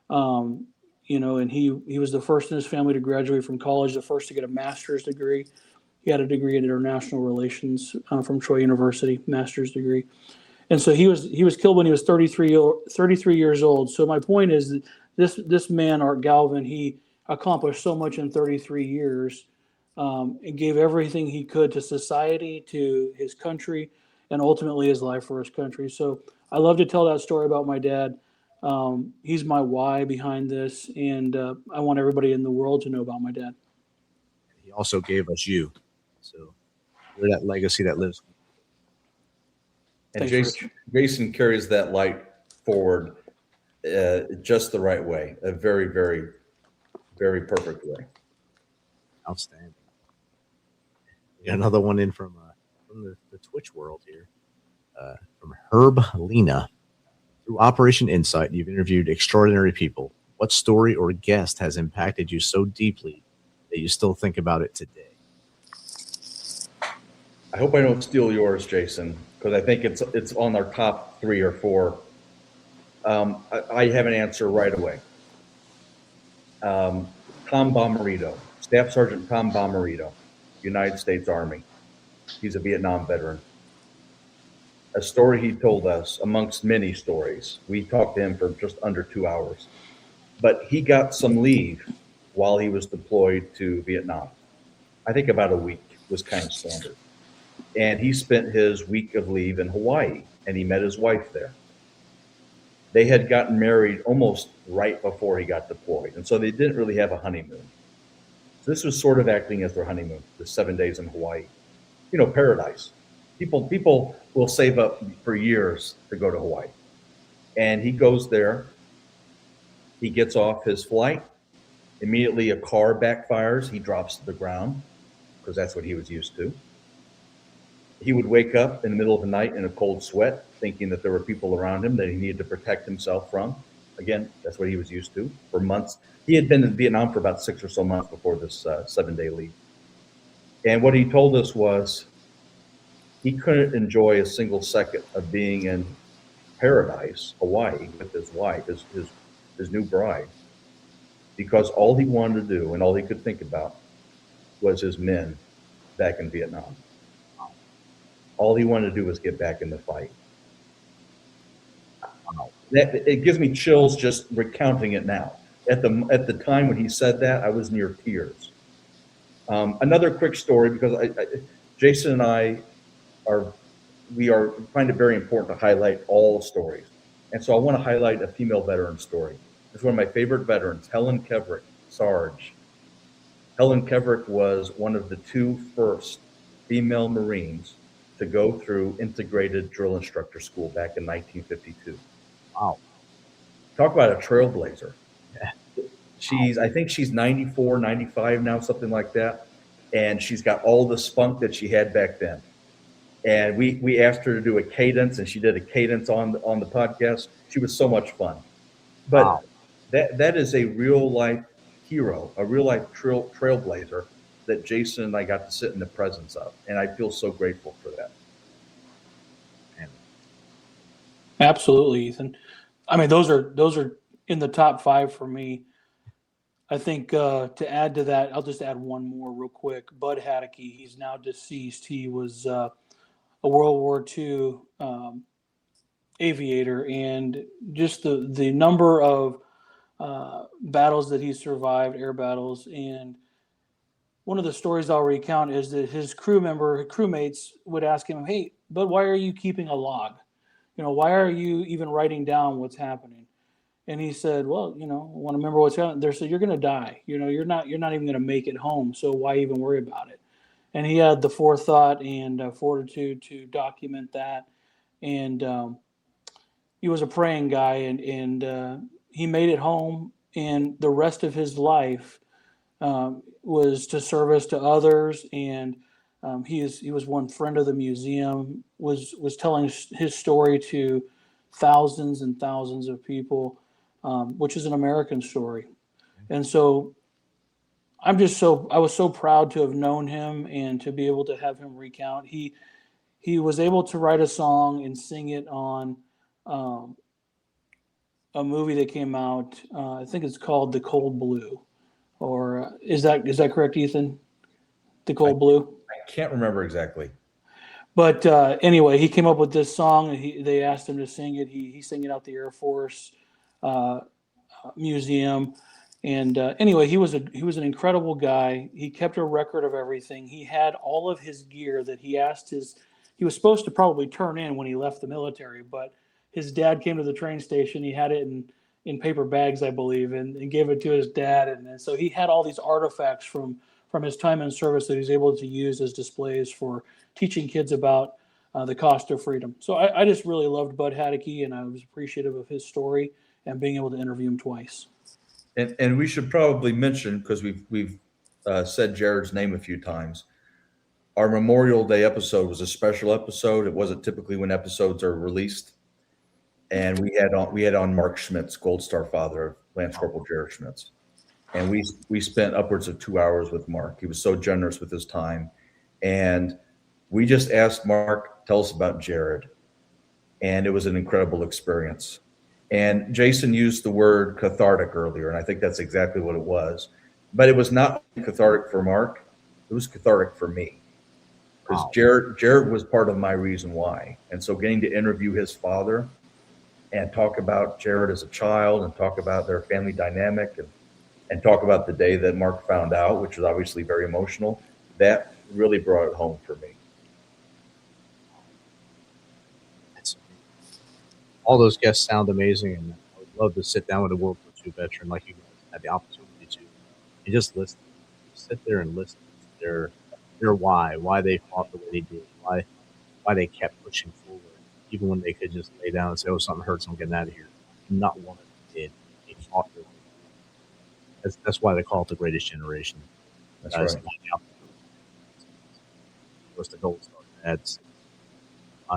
And he was the first in his family to graduate from college, the first to get a master's degree. He had a degree in international relations from Troy University, master's degree. And so he was killed when he was 33 years old. So my point is that this man, Art Galvan, he accomplished so much in 33 years and gave everything he could to society, to his country, and ultimately his life for his country. So I love to tell that story about my dad. He's my why behind this, and I want everybody in the world to know about my dad.
He also gave us you. So you're that legacy that lives.
And
Thanks,
Jason carries that light forward just the right way, a very, very, very perfect way.
Outstanding. We got another one in from the Twitch world here, from Herb Lena. Through Operation Insight, you've interviewed extraordinary people. What story or guest has impacted you so deeply that you still think about it today?
I hope I don't steal yours, Jason, because I think it's on our top 3 or 4. I have an answer right away. Tom Bomarito, Staff Sergeant Tom Bomarito, United States Army. He's a Vietnam veteran. A story he told us, amongst many stories. We talked to him for just under 2 hours. But he got some leave while he was deployed to Vietnam. I think about a week was kind of standard. And he spent his week of leave in Hawaii, and he met his wife there. They had gotten married almost right before he got deployed, and so they didn't really have a honeymoon. So this was sort of acting as their honeymoon, the 7 days in Hawaii. Paradise. People will save up for years to go to Hawaii. And he goes there. He gets off his flight. Immediately a car backfires. He drops to the ground because that's what he was used to. He would wake up in the middle of the night in a cold sweat, thinking that there were people around him that he needed to protect himself from. Again, that's what he was used to for months. He had been in Vietnam for about 6 or so months before this 7-day leave. And what he told us was he couldn't enjoy a single second of being in paradise, Hawaii, with his wife, his new bride, because all he wanted to do and all he could think about was his men back in Vietnam. All he wanted to do was get back in the fight. It gives me chills just recounting it now. At the time when he said that, I was near tears. Another quick story, because Jason and I find it very important to highlight all stories. And so I want to highlight a female veteran story. It's one of my favorite veterans, Helen Keverick, Sarge. Helen Keverick was one of the 2 first female Marines to go through integrated drill instructor school back in 1952.
Wow.
Talk about a trailblazer. I think she's 94, 95 now, something like that. And she's got all the spunk that she had back then. And we asked her to do a cadence, and she did a cadence on the podcast. She was so much fun. But wow. That is a real life hero, a real life trailblazer that Jason and I got to sit in the presence of. And I feel so grateful for that.
Absolutely, Ethan. I mean, those are in the top 5 for me. I think to add to that, I'll just add one more real quick. Bud Haddocky, he's now deceased. He was a World War II aviator, and just the number of battles that he survived, air battles. And one of the stories I'll recount is that his crewmates would ask him, "Hey, Bud, why are you keeping a log?" why are you even writing down what's happening? And he said, well, I want to remember what's happening. They said, you're going to die. You're not even going to make it home. So why even worry about it? And he had the forethought and fortitude to document that. And he was a praying guy, and he made it home. And the rest of his life was to service to others. And he was one friend of the museum, was telling his story to thousands and thousands of people, which is an American story. And so I was so proud to have known him and to be able to have him recount. He was able to write a song and sing it on a movie that came out. I think it's called The Cold Blue, or is that correct, Ethan? The Cold Blue.
I can't remember exactly.
But anyway, he came up with this song, and they asked him to sing it. He sang it out the Air Force Museum. And anyway, he was an incredible guy. He kept a record of everything. He had all of his gear that he was supposed to probably turn in when he left the military, but his dad came to the train station. He had it in paper bags, I believe, and gave it to his dad. And so he had all these artifacts from his time in service that he's able to use as displays for teaching kids about the cost of freedom. So I just really loved Bud Haddocky, and I was appreciative of his story and being able to interview him twice.
And we should probably mention, because we've said Jared's name a few times, our Memorial Day episode was a special episode. It wasn't typically when episodes are released. And we had on Mark Schmitz, Gold Star father of Lance Corporal Jared Schmitz. And we spent upwards of 2 hours with Mark. He was so generous with his time. And we just asked Mark, tell us about Jared. And it was an incredible experience. And Jason used the word cathartic earlier, and I think that's exactly what it was. But it was not cathartic for Mark. It was cathartic for me. Because Jared was part of my reason why. And so getting to interview his father and talk about Jared as a child and talk about their family dynamic and talk about the day that Mark found out, which was obviously very emotional, that really brought it home for me.
All those guests sound amazing, and I would love to sit down with a World War II veteran like you guys had the opportunity to, and just listen. Just sit there and listen to their why they fought the way they did, why they kept pushing forward, even when they could just lay down and say, "Oh, something hurts, I'm getting out of here." Not one of them did. They fought their way. That's why they call it the greatest generation.
That's right.
It was the Gold Star. That's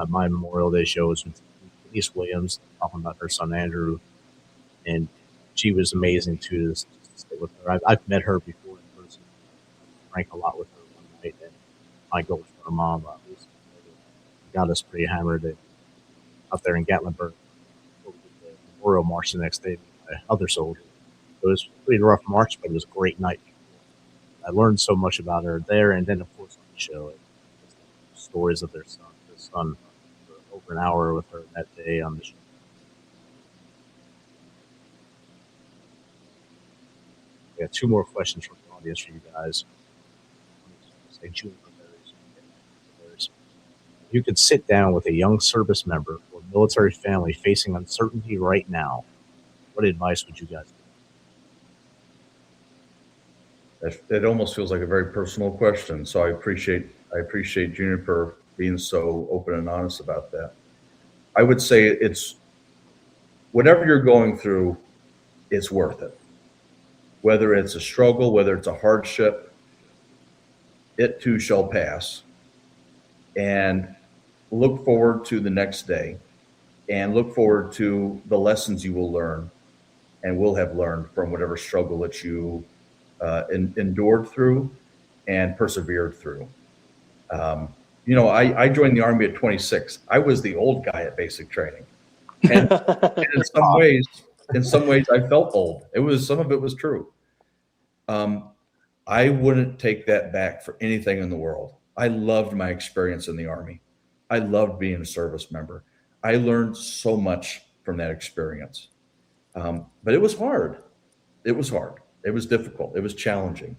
my Memorial Day show was with Denise Williams, talking about her son Andrew, and she was amazing too. To stay with her, I've met her before in person. Drank a lot with her one night, and my Gold Star mom got us pretty hammered out there in Gatlinburg. The Memorial March the next day, my other soldier. It was a pretty rough march, but it was a great night. I learned so much about her there, and then of course on the show, stories of their son. His son, for over an hour with her that day on the show. We got two more questions from the audience for you guys. Say Juniper berries. You could sit down with a young service member or military family facing uncertainty right now. What advice would you guys give?
It almost feels like a very personal question. So I appreciate Juniper being so open and honest about that. I would say it's whatever you're going through, it's worth it. Whether it's a struggle, whether it's a hardship, it too shall pass. And look forward to the next day and look forward to the lessons you will learn and will have learned from whatever struggle that you endured through and persevered through. I joined the Army at 26. I was the old guy at basic training. And in some ways I felt old. Some of it was true. I wouldn't take that back for anything in the world. I loved my experience in the Army. I loved being a service member. I learned so much from that experience. But it was hard. It was difficult. It was challenging.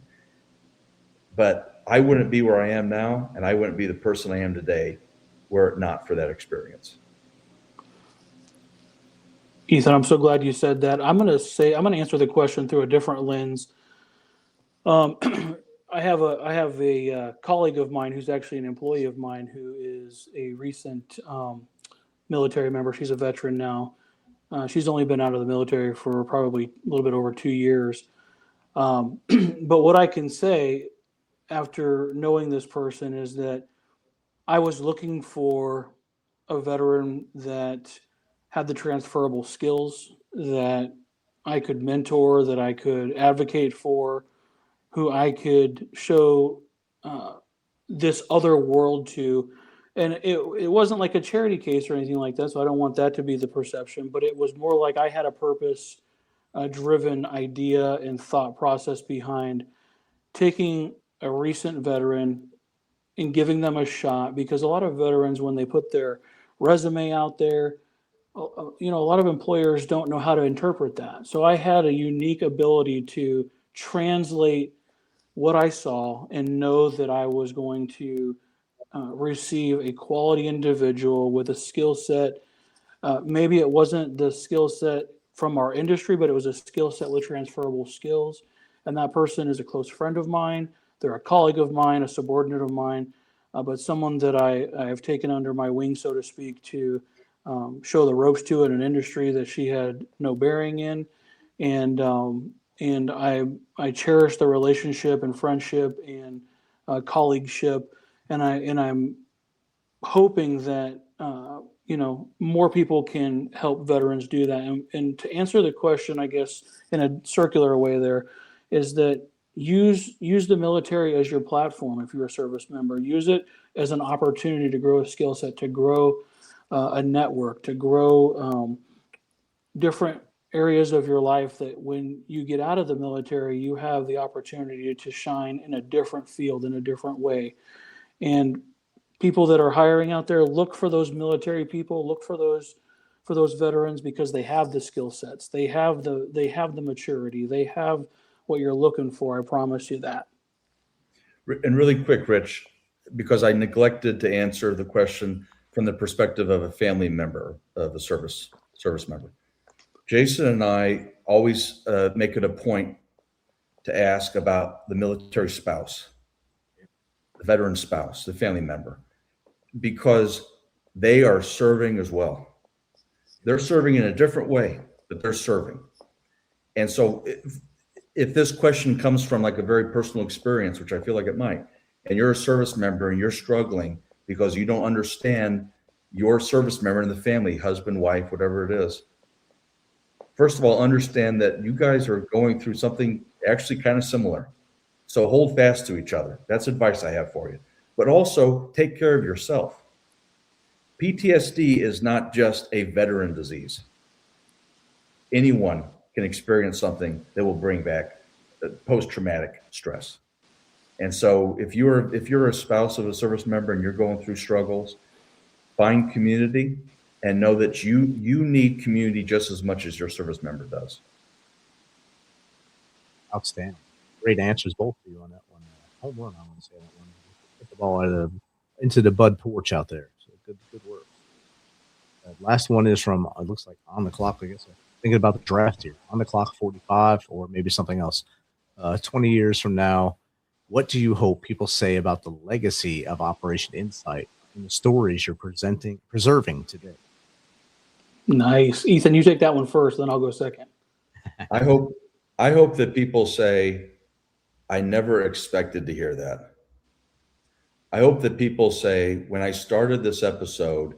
But I wouldn't be where I am now, and I wouldn't be the person I am today were it not for that experience.
Ethan, I'm so glad you said that. I'm going to answer the question through a different lens. Um, I have a colleague of mine who's actually an employee of mine who is a recent military member. She's a veteran now. She's only been out of the military for probably a little bit over 2 years. But what I can say after knowing this person is that I was looking for a veteran that had the transferable skills that I could mentor, that I could advocate for, who I could show this other world to. And it wasn't like a charity case or anything like that, so I don't want that to be the perception, but it was more like I had a purpose driven idea and thought process behind taking a recent veteran and giving them a shot, because a lot of veterans, when they put their resume out there, a lot of employers don't know how to interpret that. So I had a unique ability to translate what I saw and know that I was going to receive a quality individual with a skill set. Maybe it wasn't the skill set from our industry, but it was a skill set with transferable skills. And that person is a close friend of mine. They're a colleague of mine, a subordinate of mine, but someone that I have taken under my wing, so to speak, to show the ropes to in an industry that she had no bearing in. And I cherish the relationship and friendship and colleagueship. And I'm hoping that more people can help veterans do that. And to answer the question, I guess in a circular way, there is that use the military as your platform. If you're a service member, use it as an opportunity to grow a skill set, to grow a network, to grow different areas of your life, that when you get out of the military, you have the opportunity to shine in a different field, in a different way. And people that are hiring out there, look for those military people, look for those veterans, because they have the skill sets, they have the maturity, they have what you're looking for. I promise you that.
And really quick, Rich, because I neglected to answer the question from the perspective of a family member of a service member. Jason and I always make it a point to ask about the military spouse, the veteran spouse, the family member, because they are serving as well. They're serving in a different way, but they're serving. And so if this question comes from like a very personal experience, which I feel like it might, and you're a service member and you're struggling because you don't understand your service member in the family, husband, wife, whatever it is, first of all, understand that you guys are going through something actually kind of similar. So hold fast to each other. That's advice I have for you. But also take care of yourself. PTSD is not just a veteran disease. Anyone can experience something that will bring back post-traumatic stress. And so if you're a spouse of a service member and you're going through struggles, find community and know that you need community just as much as your service member does.
Outstanding. Great answers, both of you on that one. Home run, I want to say that one. Hit the ball into the bud porch out there. So good work. Last one is from, it looks like On the Clock, I guess. Thinking about the draft here. On the Clock 45, or maybe something else. 20 years from now, what do you hope people say about the legacy of Operation Insight and the stories you're preserving today?
Nice. Ethan, you take that one first, then I'll go second.
I hope that people say, I never expected to hear that. I hope that people say, when I started this episode,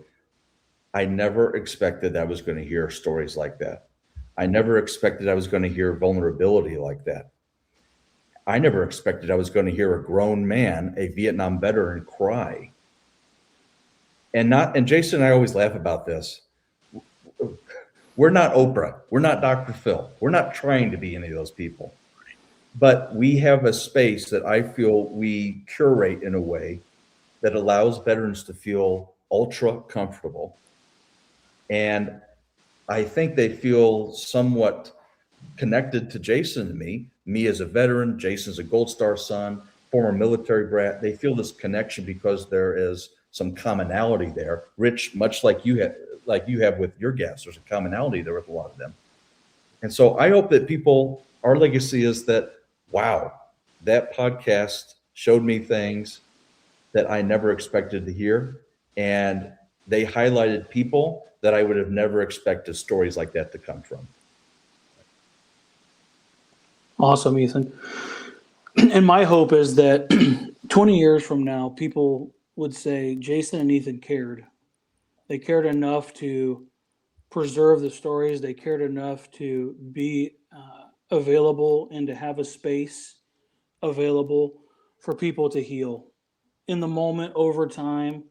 I never expected I was going to hear stories like that. I never expected I was going to hear vulnerability like that. I never expected I was going to hear a grown man, a Vietnam veteran, cry. And Jason and I always laugh about this. We're not Oprah. We're not Dr. Phil. We're not trying to be any of those people. But we have a space that I feel we curate in a way that allows veterans to feel ultra comfortable. And I think they feel somewhat connected to Jason and me as a veteran, Jason's a Gold Star son, former military brat. They feel this connection because there is some commonality there. Rich, much like you like you have with your guests. There's a commonality there with a lot of them. And so I hope that our legacy is that, wow, that podcast showed me things that I never expected to hear. And they highlighted people that I would have never expected stories like that to come from.
Awesome, Ethan. And my hope is that 20 years from now, people would say Jason and Ethan cared. They cared enough to preserve the stories. They cared enough to be available and to have a space available for people to heal in the moment, over time,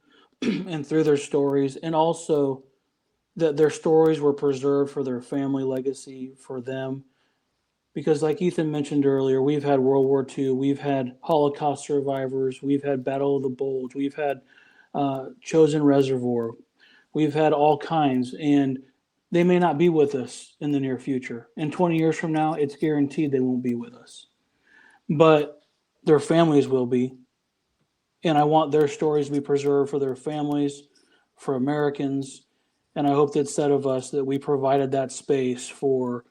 and through their stories. And also that their stories were preserved for their family legacy, for them. Because like Ethan mentioned earlier, we've had World War II, we've had Holocaust survivors, we've had Battle of the Bulge, we've had Chosin Reservoir, we've had all kinds, and they may not be with us in the near future. And 20 years from now, it's guaranteed they won't be with us. But their families will be. And I want their stories to be preserved for their families, for Americans. And I hope that said of us that we provided that space for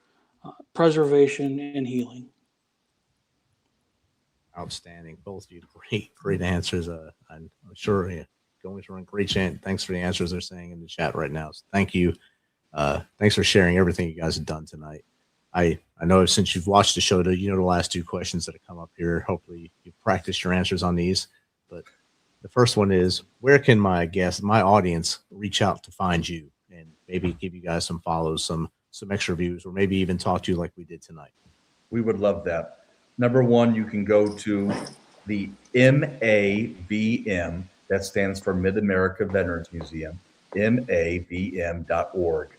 preservation and healing.
Outstanding. Both of you, great answers. I'm sure going through a great chat. Thanks for the answers they're saying in the chat right now. So thank you. Thanks for sharing everything you guys have done tonight. I know since you've watched the show, the last two questions that have come up here, hopefully you've practiced your answers on these. But the first one is, where can my audience reach out to find you and maybe give you guys some follows, some extra views, or maybe even talk to you like we did tonight?
We would love that. Number one, you can go to the MAVM, that stands for Mid-America Veterans Museum, MAVM.org.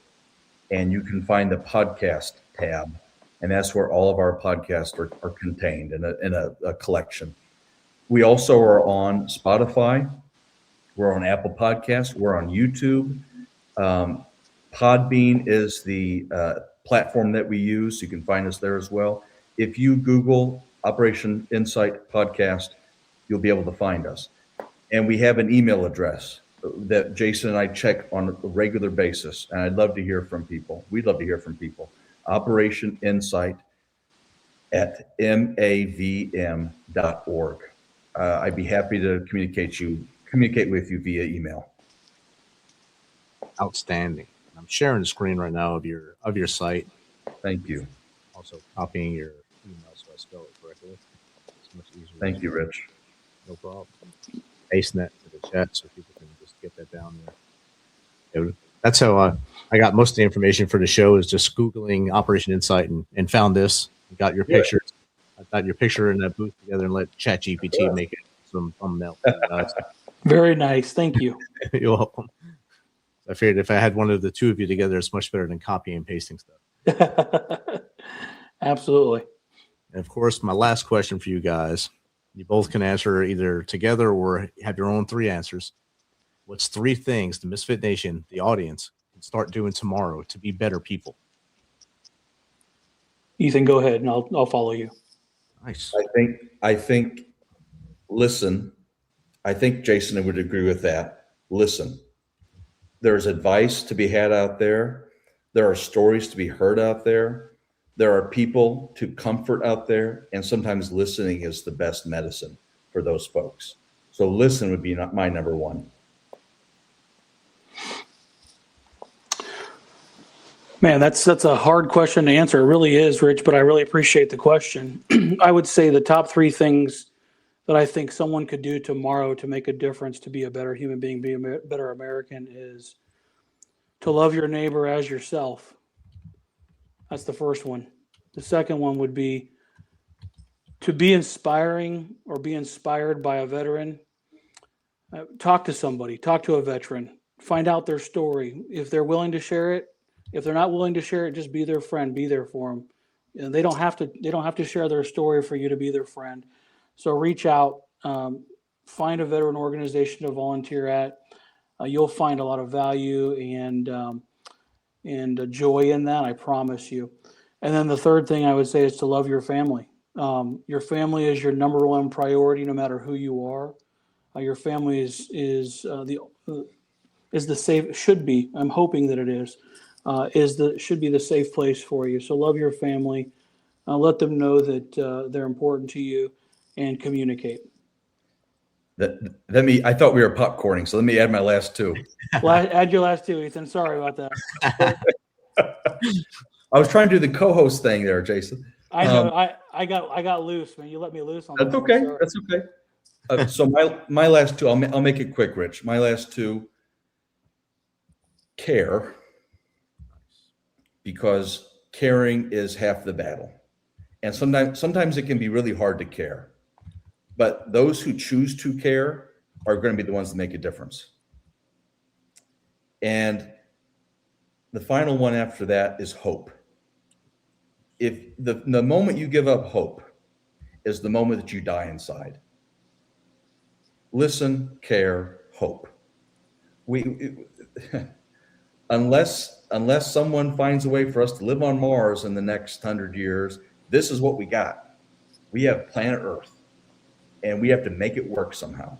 And you can find the podcast tab, and that's where all of our podcasts are contained in a collection. We also are on Spotify. We're on Apple Podcasts. We're on YouTube. Podbean is the platform that we use. You can find us there as well. If you Google Operation Insight Podcast, you'll be able to find us. And we have an email address that Jason and I check on a regular basis. And I'd love to hear from people. We'd love to hear from people. Operation Insight at MAVM.org. I'd be happy to communicate with you via email.
Outstanding. I'm sharing the screen right now of your site.
Thank you.
Also copying your email so I spell it correctly. It's much easier.
Thank you, Rich.
No problem. Pasting that to the chat so people can just get that down there. That's how I got most of the information for the show, is just Googling Operation Insight and found this. Got your pictures. I got your picture in that booth together and let ChatGPT make it some thumbnail.
Very nice. Thank you.
You're welcome. I figured if I had one of the two of you together, it's much better than copying and pasting stuff.
Absolutely.
And of course, my last question for you guys, you both can answer either together or have your own three answers. What's three things the Misfit Nation, the audience, can start doing tomorrow to be better people?
Ethan, go ahead and I'll follow you.
Nice.
I think listen. I think Jason would agree with that. Listen. There's advice to be had out there. There are stories to be heard out there. There are people to comfort out there. And sometimes listening is the best medicine for those folks. So listen would be my number one.
Man, that's a hard question to answer. It really is, Rich, but I really appreciate the question. I would say the top three things that I think someone could do tomorrow to make a difference, to be a better human being, be a better American, is to love your neighbor as yourself. That's the first one. The second one would be to be inspiring or be inspired by a veteran. Talk to somebody, talk to a veteran, find out their story. If they're willing to share it, if they're not willing to share it, just be their friend, be there for them. And they don't have to share their story for you to be their friend. So reach out, find a veteran organization to volunteer at. You'll find a lot of value and joy in that, I promise you. And then the third thing I would say is to love your family. Your family is your number one priority, no matter who you are. Your family is is the safe, should be, I'm hoping that it is should be the safe place for you. So love your family. Let them know that they're important to you, and communicate.
I thought we were popcorning, so let me add my last two.
Well, add your last two, Ethan. Sorry about that.
I was trying to do the co-host thing there, Jason.
I know. I got loose, man. You let me loose on that.
That's okay. That's okay. So my last two, I'll make it quick, Rich. My last two, care, because caring is half the battle. And sometimes it can be really hard to care. But those who choose to care are going to be the ones that make a difference. And the final one after that is hope. If the moment you give up hope is the moment that you die inside. Listen, care, hope. Unless someone finds a way for us to live on Mars in the next 100 years, this is what we got. We have planet Earth, and we have to make it work somehow.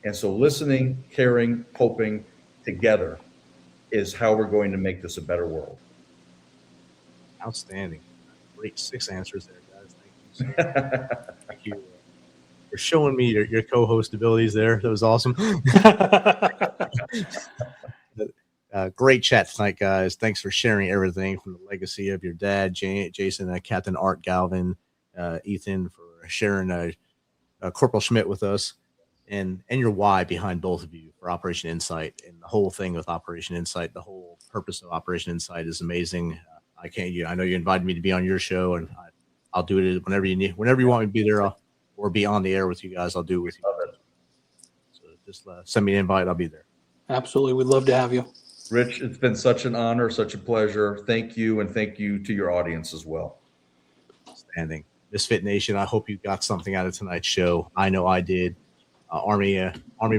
And so listening, caring, hoping together is how we're going to make this a better world.
Outstanding. Great 6 answers there, guys. Thank you for showing me your co-host abilities there. That was awesome. Great chat tonight, guys. Thanks for sharing everything from the legacy of your dad, Jason, Captain Art Galvan, Ethan, for sharing Corporal Schmidt with us, and your why behind both of you for Operation Insight. And the whole thing with Operation Insight, the whole purpose of Operation Insight is amazing. I know you invited me to be on your show, and I'll do it whenever you need. Whenever you want me to be there, or be on the air with you guys, I'll do it with you. So just send me an invite. I'll be there.
Absolutely. We'd love to have you.
Rich, it's been such an honor, such a pleasure. Thank you, and thank you to your audience as well.
Outstanding. Misfit Nation, I hope you got something out of tonight's show. I know I did. Army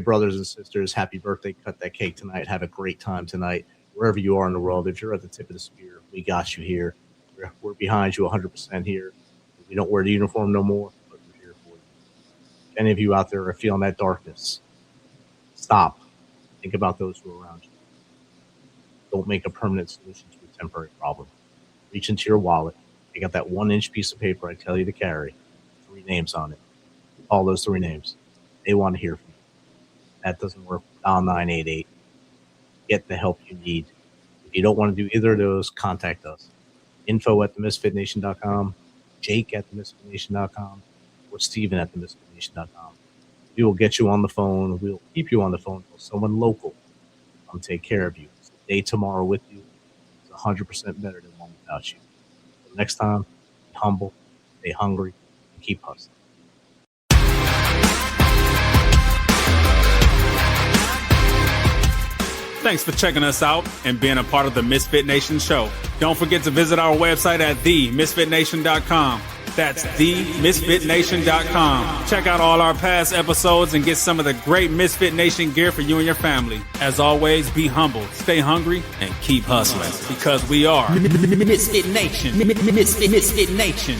brothers and sisters, happy birthday. Cut that cake tonight. Have a great time tonight. Wherever you are in the world, if you're at the tip of the spear, we got you here. We're behind you 100% here. We don't wear the uniform no more, but we're here for you. If any of you out there are feeling that darkness, stop. Think about those who are around you. Don't make a permanent solution to a temporary problem. Reach into your wallet. Take out that 1-inch piece of paper I tell you to carry. 3 names on it. Call those 3 names. They want to hear from you. That doesn't work. Dial 988. Get the help you need. If you don't want to do either of those, contact us. info@themisfitnation.com, jake@themisfitnation.com, or steven@themisfitnation.com. We will get you on the phone. We'll keep you on the phone until someone local come take care of you. So a day tomorrow with you is 100% better than one without you. So next time, be humble, stay hungry, and keep hustling.
Thanks for checking us out and being a part of the Misfit Nation show. Don't forget to visit our website at themisfitnation.com. That's themisfitnation.com. Check out all our past episodes and get some of the great Misfit Nation gear for you and your family. As always, be humble, stay hungry, and keep hustling, because we are
Misfit Nation. Misfit Nation.